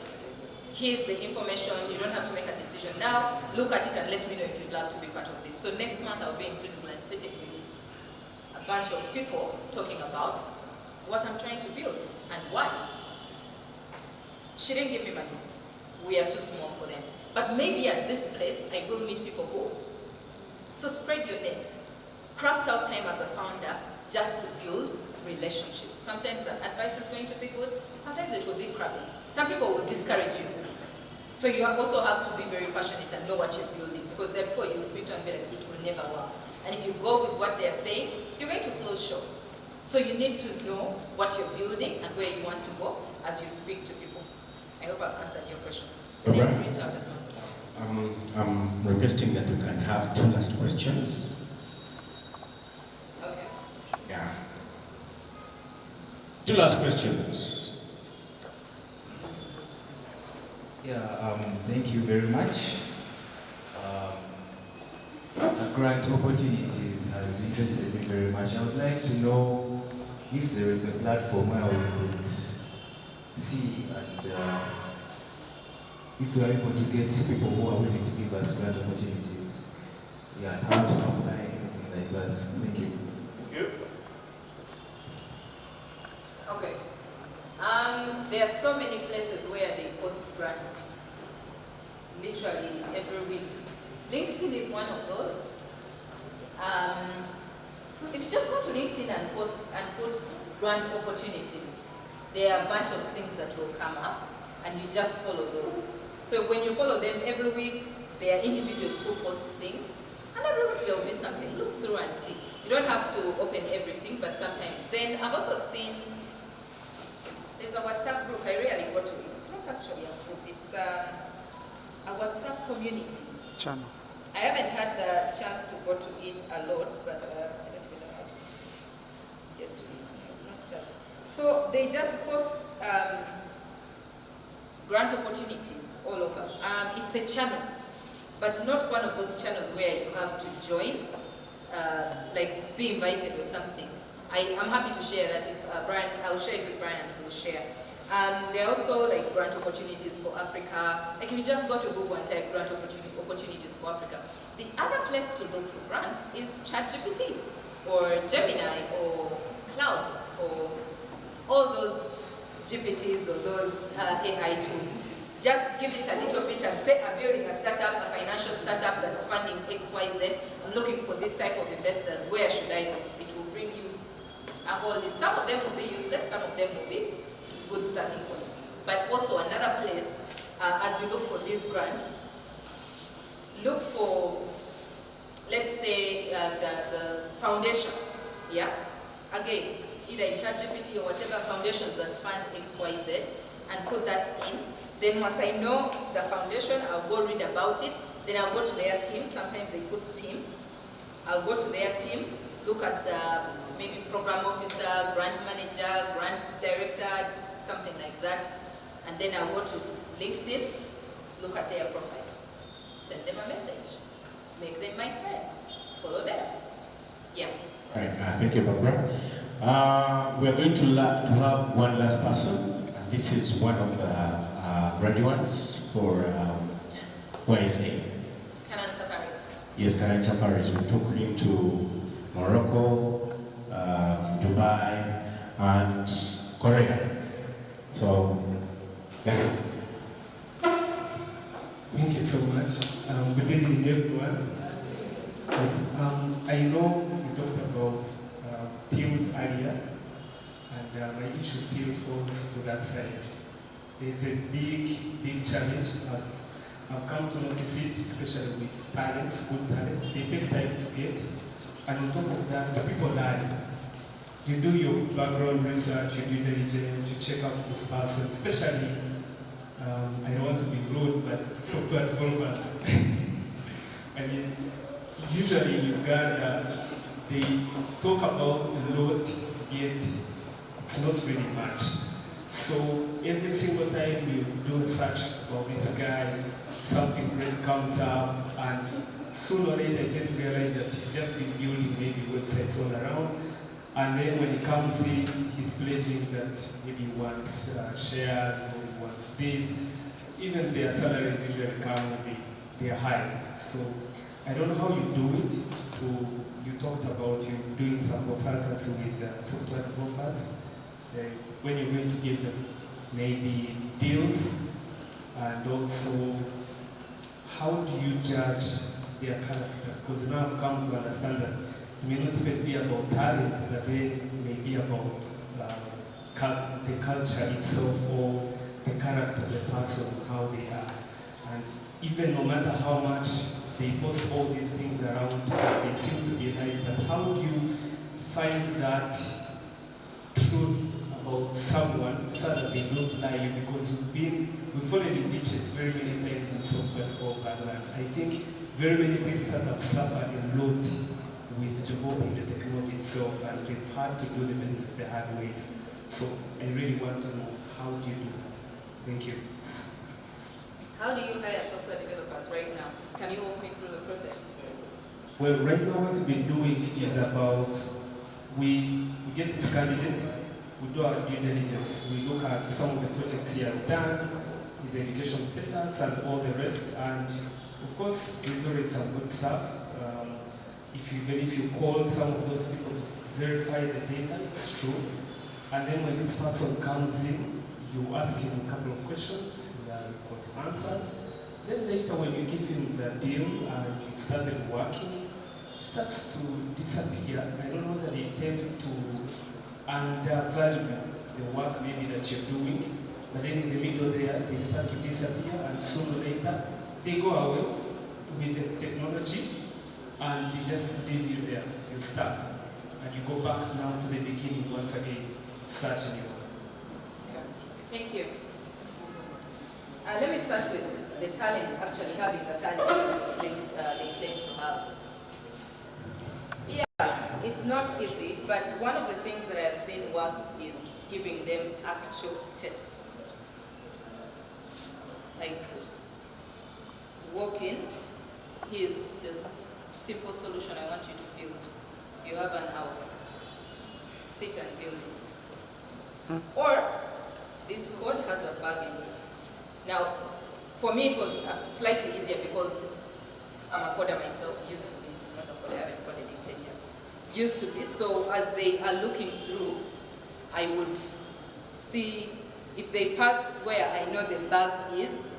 S10: Here's the information, you don't have to make a decision now. Look at it and let me know if you'd love to be part of this. So next month I'll be in Switzerland sitting with a bunch of people talking about what I'm trying to build and why. She didn't give me money. We are too small for them. But maybe at this place, I will meet people who. So spread your net. Craft out time as a founder just to build relationships. Sometimes the advice is going to be good, sometimes it will be crappy. Some people will discourage you. So you also have to be very passionate and know what you're building, because there are people you speak to and be like, it will never work. And if you go with what they're saying, you're going to close shop. So you need to know what you're building and where you want to go as you speak to people. I hope I've answered your question. And then reach out as much as possible.
S1: I'm requesting that we can have 2 last questions.
S10: Okay.
S1: Yeah. 2 last questions.
S13: Yeah, thank you very much. Grant opportunities has interested me very much. I would like to know if there is a platform where we could see and if we are able to get people who are willing to give us grant opportunities. Yeah, how to apply, anything like that. Thank you.
S11: Thank you.
S10: Okay. There are so many places where they post grants, literally every week. LinkedIn is one of those. If you just go to LinkedIn and post and put grant opportunities, there are a bunch of things that will come up, and you just follow those. So when you follow them every week, there are individuals who post things, and every week there will be something. Look through and see. You don't have to open everything, but sometimes. Then I've also seen there's a WhatsApp group. I rarely go to it. It's not actually a group. It's a WhatsApp community
S14: channel.
S10: I haven't had the chance to go to it a lot, but I don't even know how to get to it. It's not chats. So they just post grant opportunities all over. It's a channel, but not one of those channels where you have to join, like be invited or something. I'm happy to share that if Brian, I'll share it with Brian and he will share. There are also like grant opportunities for Africa. Like if you just go to Google and type grant opportunities for Africa. The other place to look for grants is ChatGPT or Gemini or Cloud or all those GPTs or those AI tools. Just give it a little bit and say, I'm building a startup, a financial startup that's funding XYZ. I'm looking for this type of investors. Where should I go? It will bring you a whole list. Some of them will be useless, some of them will be good starting point. But also another place, as you look for these grants, look for, let's say, the foundations, yeah? Again, either in ChatGPT or whatever foundations that fund XYZ, and put that in. Then once I know the foundation, I'll go read about it. Then I'll go to their team. Sometimes they put team. I'll go to their team, look at the maybe program officer, grant manager, grant director, something like that. And then I'll go to LinkedIn, look at their profile, send them a message, make them my friend, follow them. Yeah.
S1: All right, thank you, Barbara. We're going to have one last person. This is one of the graduates for YSA.
S10: Canaan Safaris.
S1: Yes, Canaan Safaris. We took him to Morocco, Dubai, and Korea. So, yeah.
S5: Thank you so much. Good evening, everyone. Yes, I know you talked about teams earlier, and my issue still falls to that side. There's a big challenge. I've come to notice it, especially with talents, good talents. They take time to get, and on top of that, the people lie. You do your background research, you do diligence, you check out this person, especially, I don't want to be rude, but software developers. I mean, usually in Uganda, they talk about a lot, yet it's not really much. So every single time you do a search for this guy, something great comes up, and sooner or later I tend to realize that he's just been building maybe websites all around. And then when he comes in, he's pledging that maybe he wants shares or he wants this. Even their salaries usually come, they're high. So I don't know how you do it. You talked about you doing some consultancy with software developers. When you're going to give them maybe deals, and also how do you judge their character? Because now I've come to understand that it may not even be about talent, but then it may be about the culture itself or the character of the person, how they are.
S14: And even no matter how much they post all these things around, they seem to be nice, but how do you find that truth about someone so that they don't lie you? Because we've fallen in ditches very many times with software developers, and I think very many big startups suffer a lot with developing the technology itself, and they've had to do the business the hard ways. So I really want to know, how do you do that? Thank you.
S2: How do you hire software developers right now? Can you walk me through the process?
S14: Well, right now what we've been doing is about, we get this candidate, we do our due diligence, we look at some of the projects he has done, his education status and all the rest, and of course there's always some good stuff. Even if you call some of those people to verify the data, it's true. And then when this person comes in, you ask him a couple of questions, he has, of course, answers. Then later when you give him the deal and you started working, he starts to disappear. I don't know whether they tend to undervalue the work maybe that you're doing, but then in the middle there, they start to disappear, and sooner or later, they go away with the technology, and they just leave you there. You're stuck. And you go back now to the beginning once again to search anymore.
S2: Thank you. Let me start with the talent, actually having the talent they claim to have. Yeah, it's not easy, but one of the things that I've seen works is giving them actual tests. Like, walk in, here's the simple solution I want you to build. You have an hour. Sit and build it. Or, this code has a bug in it. Now, for me it was slightly easier because I'm a coder myself, used to be, not a coder, I haven't coded in 10 years. Used to be, so as they are looking through, I would see if they pass where I know the bug is,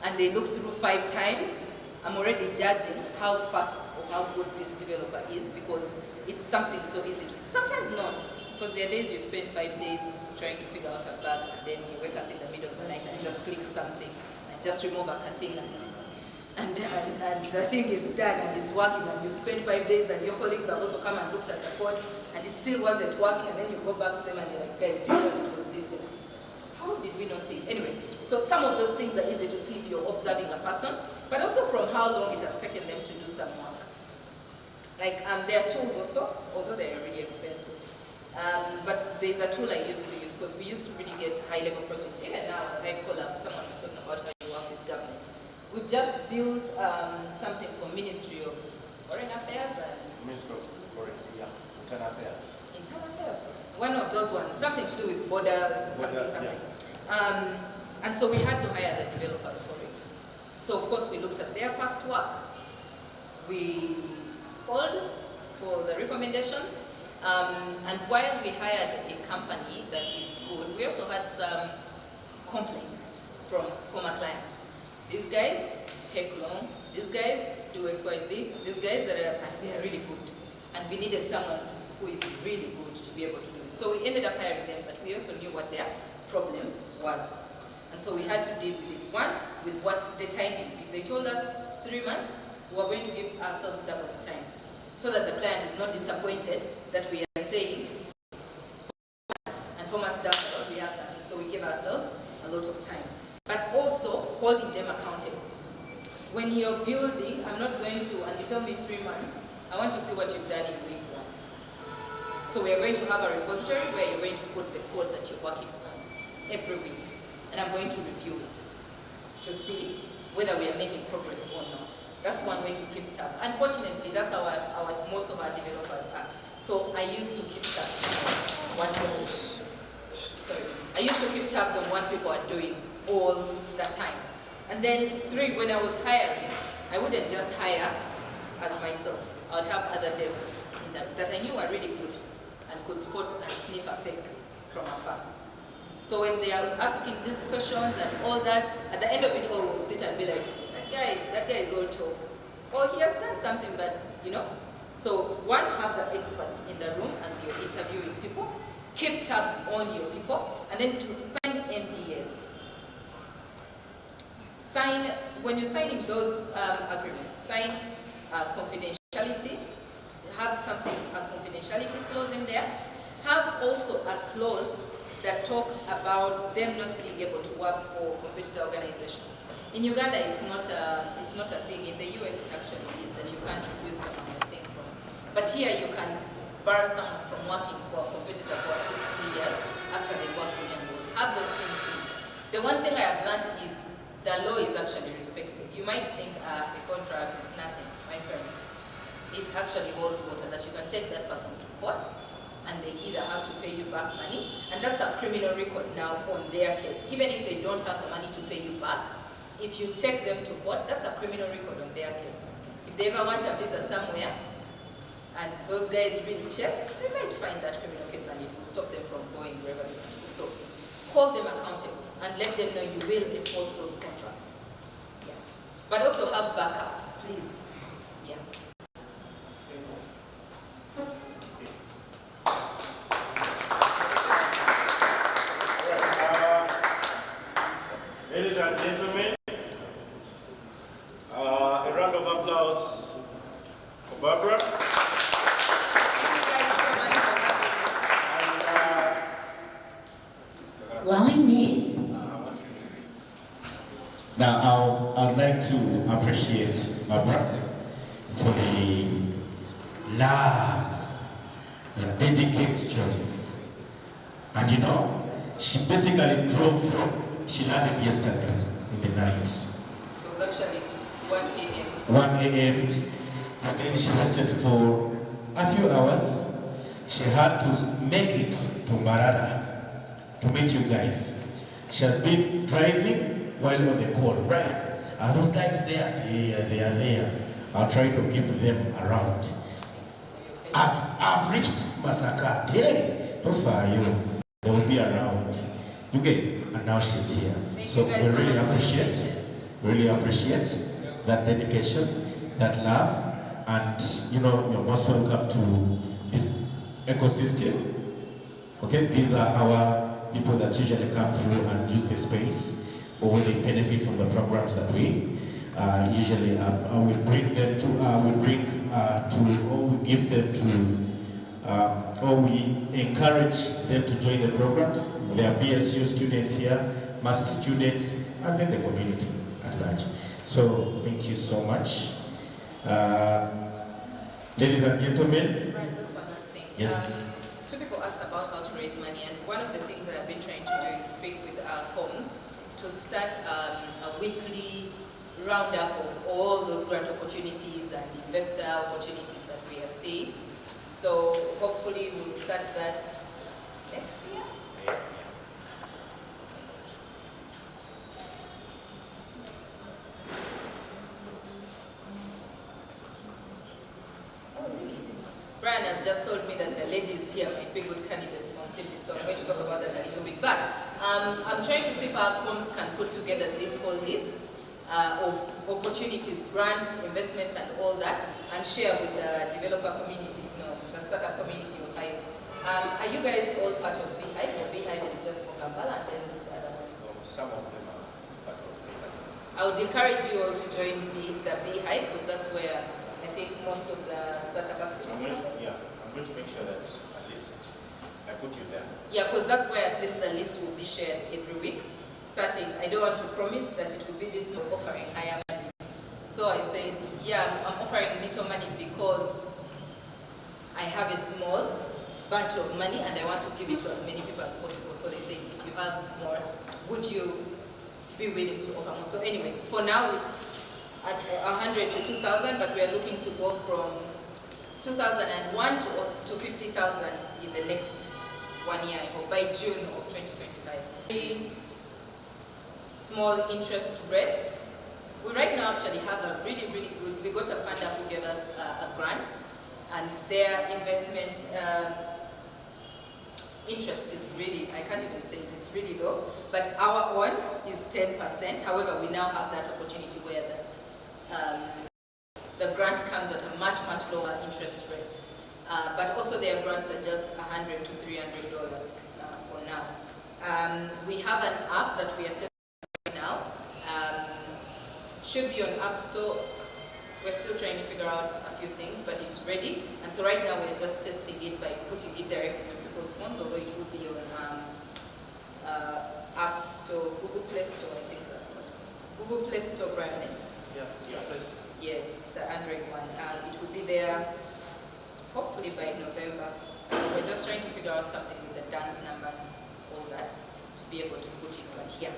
S2: and they look through 5 times, I'm already judging how fast or how good this developer is because it's something so easy to see. Sometimes not, because there are days you spend 5 days trying to figure out a bug, and then you wake up in the middle of the night and just click something and just remove a thing, and the thing is done and it's working, and you spend 5 days and your colleagues have also come and looked at the code and it still wasn't working, and then you go back to them and you're like, guys, do you know it was this thing? How did we not see it? Anyway, so some of those things are easy to see if you're observing a person, but also from how long it has taken them to do some work. Like, there are tools also, although they are really expensive. But there's a tool I used to use, because we used to really get high-level projects. Even now, as Hive Collab, someone was talking about how you work with government. We've just built something for Ministry of Foreign Affairs and...
S11: Ministry of Foreign, yeah, Internal Affairs.
S2: Internal Affairs. One of those ones, something to do with border, something. Yeah. And so we had to hire the developers for it. So of course we looked at their past work, we called for the recommendations, and while we hired a company that is good, we also had some complaints from former clients. These guys take long, these guys do XYZ, these guys they are really good. And we needed someone who is really good to be able to do it. So we ended up hiring them, but we also knew what their problem was. And so we had to deal with it. One, with what the timing. If they told us 3 months, we were going to give ourselves double the time, so that the client is not disappointed that we are saying, and 4 months down the road we have nothing. So we give ourselves a lot of time. But also holding them accountable. When you're building, I'm not going to, and you tell me 3 months, I want to see what you've done in week 1. So we are going to have a repository where you're going to put the code that you're working on every week. And I'm going to review it to see whether we are making progress or not. That's one way to keep tab. Unfortunately, that's how most of our developers are. So I used to keep tabs on what people, I used to keep tabs on what people are doing all the time. And then 3, when I was hiring, I wouldn't just hire as myself. I would have other devs in that I knew were really good and could spot and sniff a fake from afar. So when they are asking these questions and all that, at the end of it all, we'll sit and be like, that guy is all talk. Or he has done something, but, you know. So one, have the experts in the room as you're interviewing people, keep tabs on your people, and then to sign NDAs.
S10: sign, when you're signing those agreements, sign confidentiality, have something, a confidentiality clause in there, have also a clause that talks about them not being able to work for competitor organizations. In Uganda, it's not a thing. In the US, it actually is that you can't refuse someone a thing from. But here, you can bar someone from working for a competitor for at least 3 years after they work for you. Have those things in. The one thing I have learned is the law is actually respected. You might think a contract is nothing, my friend. It actually holds water, that you can take that person to court and they either have to pay you back money, and that's a criminal record now on their case. Even if they don't have the money to pay you back, if you take them to court, that's a criminal record on their case. If they ever want a visa somewhere, and those guys really check, they might find that criminal case and it will stop them from going wherever they want to go. So hold them accountable and let them know you will enforce those contracts. Yeah. But also have backup, please. Yeah.
S15: Ladies and gentlemen, a round of applause for Barbara.
S1: Now, I'd like to appreciate my brother for the love, the dedication. And you know, she basically drove, she landed yesterday in the night.
S10: So it was actually 1 a.m.
S1: 1 a.m. And then she rested for a few hours. She had to make it to Mbarara to meet you guys. She has been driving while on the call. Brian, are those guys there? Yeah, they are there. I'll try to keep them around. I've reached Masaka. Hey, how far you? They will be around. Okay, and now she's here. So we really appreciate that dedication, that love, and you know, you're most welcome to this ecosystem. Okay, these are our people that usually come through and use the space, or they benefit from the programs that we usually we bring them to, or we give them to, or we encourage them to join the programs. There are BSU students here, master students, and then the community at large. So thank you so much. Ladies and gentlemen.
S10: Right, just one last thing.
S1: Yes.
S10: Two people asked about how to raise money, and one of the things that I've been trying to do is speak with our comms to start a weekly roundup of all those grant opportunities and investor opportunities that we are seeing. So hopefully we'll start that next year. Oh, really? Brian has just told me that the ladies here might be good candidates for Simbi, so I'm going to talk about that a little bit. But I'm trying to see if our comms can put together this whole list of opportunities, grants, investments, and all that, and share with the developer community, the startup community of Hive. Are you guys all part of Hive, or Hive is just for Kampala and then this other one?
S15: Some of them are part of Hive.
S10: I would encourage you all to join the Hive, because that's where I think most of the startup activities are.
S15: I'm going to make sure that at least I put you there.
S10: Yeah, because that's where at least the list will be shared every week. Starting, I don't want to promise that it will be this month offering higher money. So I said, yeah, I'm offering little money because I have a small bunch of money and I want to give it to as many people as possible. So they said, if you have more, would you be willing to offer more? So anyway, for now it's at 100 to 2,000, but we are looking to go from 2,001 to 50,000 in the next 1 year, I hope, by June of 2025. Very small interest rate. We right now actually have a really good, we got a funder who gave us a grant, and their investment interest is really, I can't even say it, it's really low, but our one is 10%. However, we now have that opportunity where the grant comes at a much lower interest rate. But also their grants are just $100 to $300 for now. We have an app that we are testing right now. should be on App Store. We're still trying to figure out a few things, but it's ready. And so right now we're just testing it by putting it directly on people's phones, although it will be on App Store, Google Play Store, I think that's what it is. Google Play Store, Brian.
S11: Yeah, Play Store.
S10: Yes, the Android one. It will be there hopefully by November. We're just trying to figure out something with the dance number and all that to be able to put it. But yeah,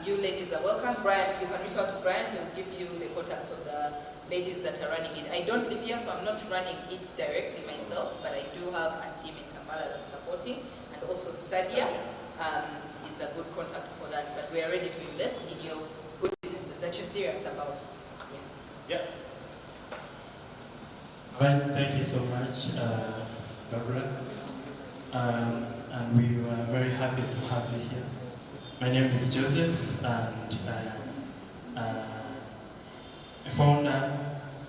S10: you ladies are welcome. Brian, you can reach out to Brian. He'll give you the contacts of the ladies that are running it. I don't live here, so I'm not running it directly myself, but I do have a team in Kampala that's supporting, and also Stadia is a good contact for that. But we are ready to invest in your good businesses that you're serious about.
S11: Yeah.
S16: Right, thank you so much, Barbara. And we were very happy to have you here. My name is Joseph, and I am a founder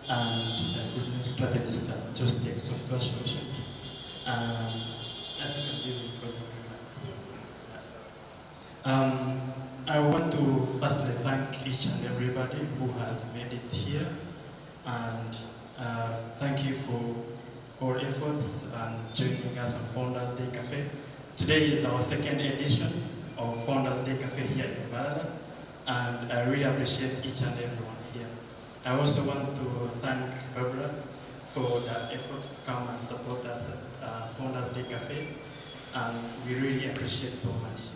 S16: and a business strategist at Joystick Software Solutions. I think I'm giving closing remarks. I want to firstly thank each and everybody who has made it here, and thank you for all efforts and joining us on Founders Day Cafe. Today is our second edition of Founders Day Cafe here in Mbarara, and I really appreciate each and everyone here. I also want to thank Barbara for the efforts to come and support us at Founders Day Cafe, and we really appreciate so much.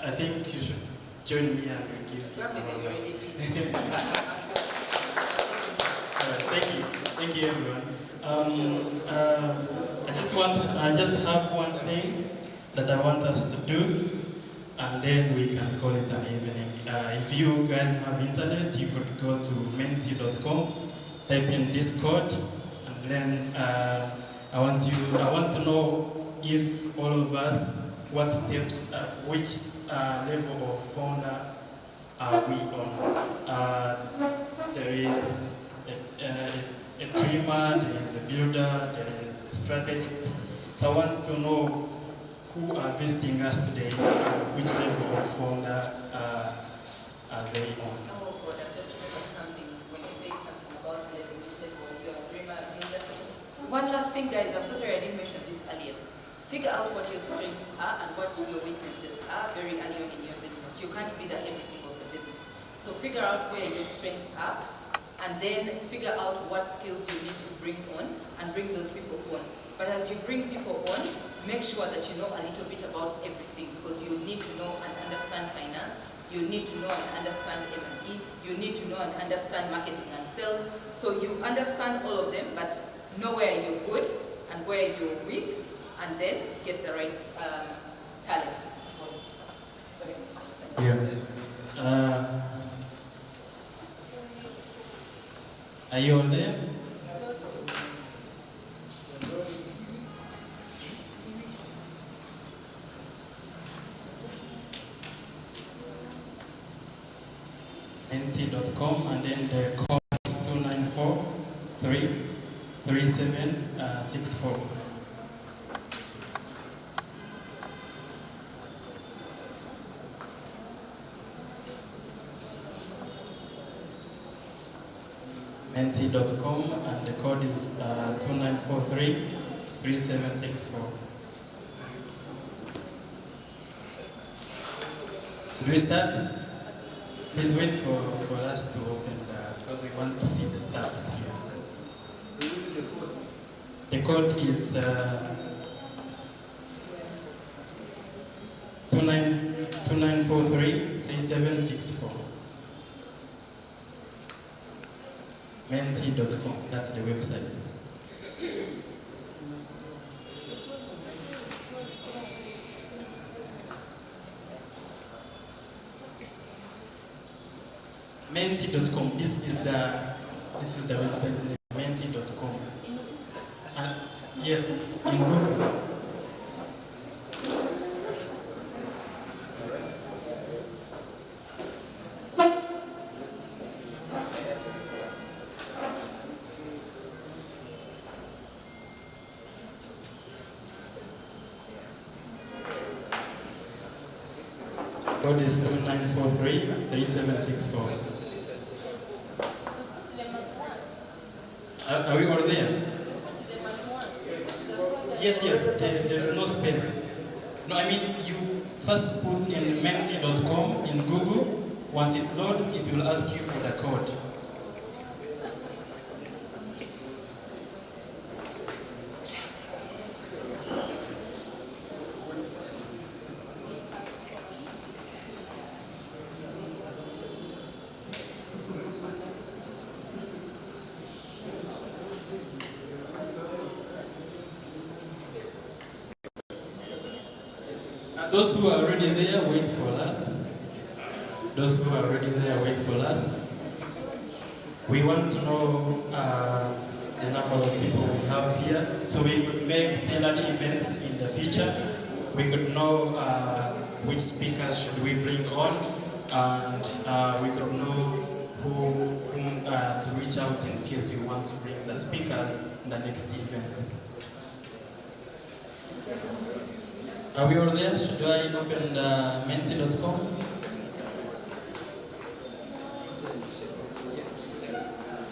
S16: I think you should join me and give Thank you everyone. I just have one thing that I want us to do, and then we can call it an evening. If you guys have internet, you could go to menti.com, type in Discord, and then I want to know if all of us, what steps, which level of founder are we on. There is a dreamer, there is a builder, there is a strategist. So I want to know who are visiting us today and which level of founder are they on.
S10: Oh God, I've just remembered something when you said something about the level, which level you're a dreamer, builder. One last thing, guys, I'm so sorry I didn't mention this earlier. Figure out what your strengths are and what your weaknesses are very early on in your business. You can't be the everything of the business. So figure out where your strengths are, and then figure out what skills you need to bring on and bring those people on. But as you bring people on, make sure that you know a little bit about everything, because you need to know and understand finance, you need to know and understand M&E, you need to know and understand marketing and sales. So you understand all of them, but know where you're good and where you're weak, and then get the right talent.
S16: Yeah. Are you all there? nt.com, and then the code is 294-337-64. nt.com, and the code is 2943-3764. Should we start? Please wait for us to open because we want to see the stats here. The code is 2943-3764. Menti.com, that's the website. Menti.com, this is the website, menti.com. And yes, in Google. Code is 2943-3764. Are we all there? Yes, there's no space. No, I mean, you first put in menti.com in Google. Once it loads, it will ask you for the code. Those who are already there, wait for us. Those who are already there, wait for us. We want to know the number of people we have here, so we could make tailored events in the future. We could know which speakers should we bring on, and we could know whom to reach out in case we want to bring the speakers in the next events. Are we all there? Should I open the menti.com?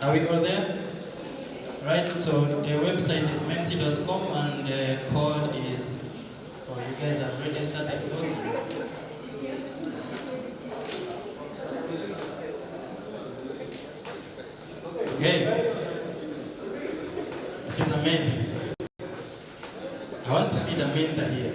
S16: Are we all there? Right, so the website is menti.com and the code is, oh, you guys have already started voting. Okay. This is amazing. I want to see the mentor here.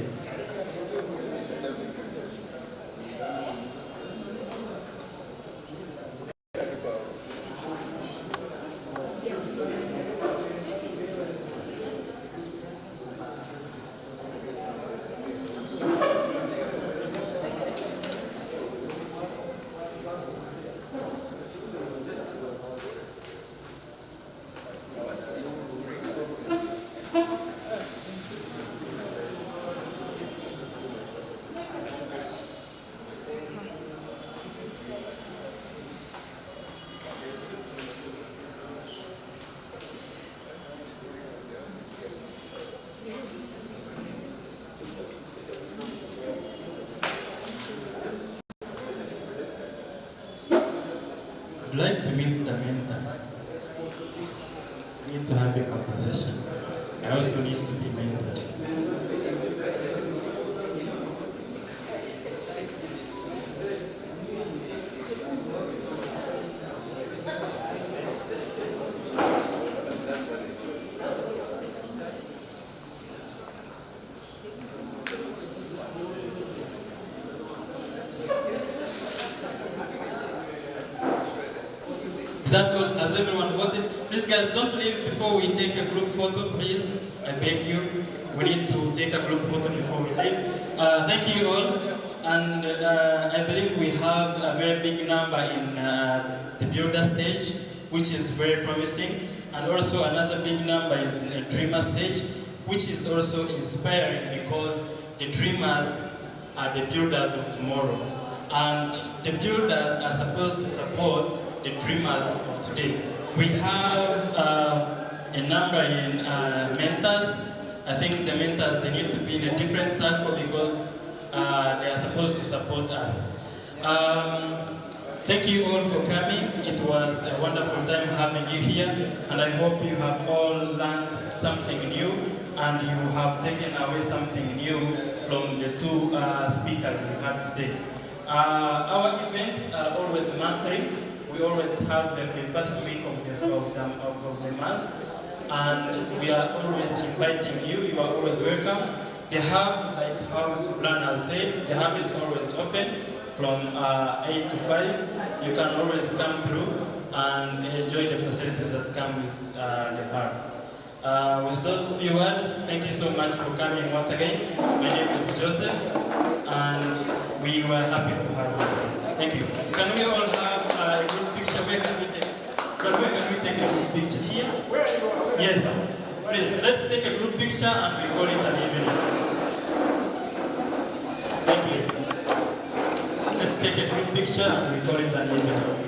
S16: I'd like to meet the mentor. I need to have a conversation. I also need to be mentored. Is that all? Has everyone voted? Please guys, don't leave before we take a group photo, please. I beg you. We need to take a group photo before we leave. Thank you all. And I believe we have a very big number in the builder stage, which is very promising. And also another big number is in the dreamer stage, which is also inspiring because the dreamers are the builders of tomorrow. And the builders are supposed to support the dreamers of today. We have a number in mentors. I think the mentors, they need to be in a different circle because they are supposed to support us. Thank you all for coming. It was a wonderful time having you here, and I hope you have all learned something new and you have taken away something new from the two speakers we had today. Our events are always monthly. We always have them the first week of the month, and we are always inviting you. You are always welcome. The hub, like how Brian has said, the hub is always open from 8 to 5. You can always come through and enjoy the facilities that come with the hub. With those few words, thank you so much for coming once again. My name is Joseph, and we were happy to have you. Thank you. Can we all have a group picture? Where can we take a group picture? Here? Yes. Please, let's take a group picture and we call it an evening. Thank you. Let's take a group picture and we call it an evening.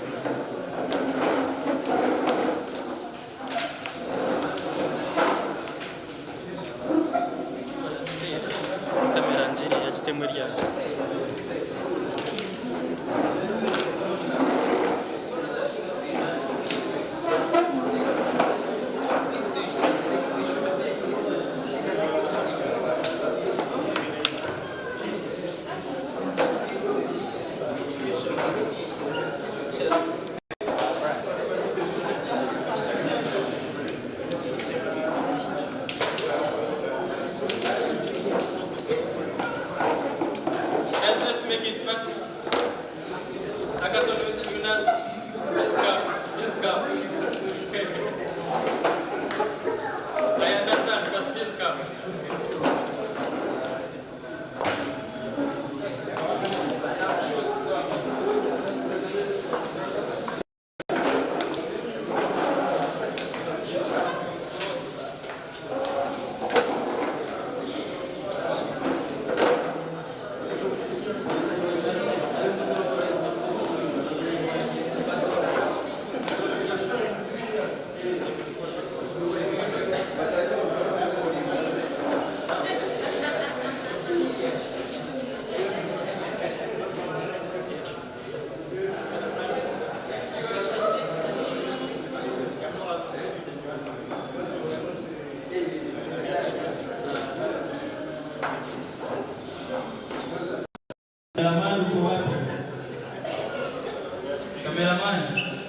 S16: make it fast. Akason Yunus, this cup. I understand, but this cup. Cameraman.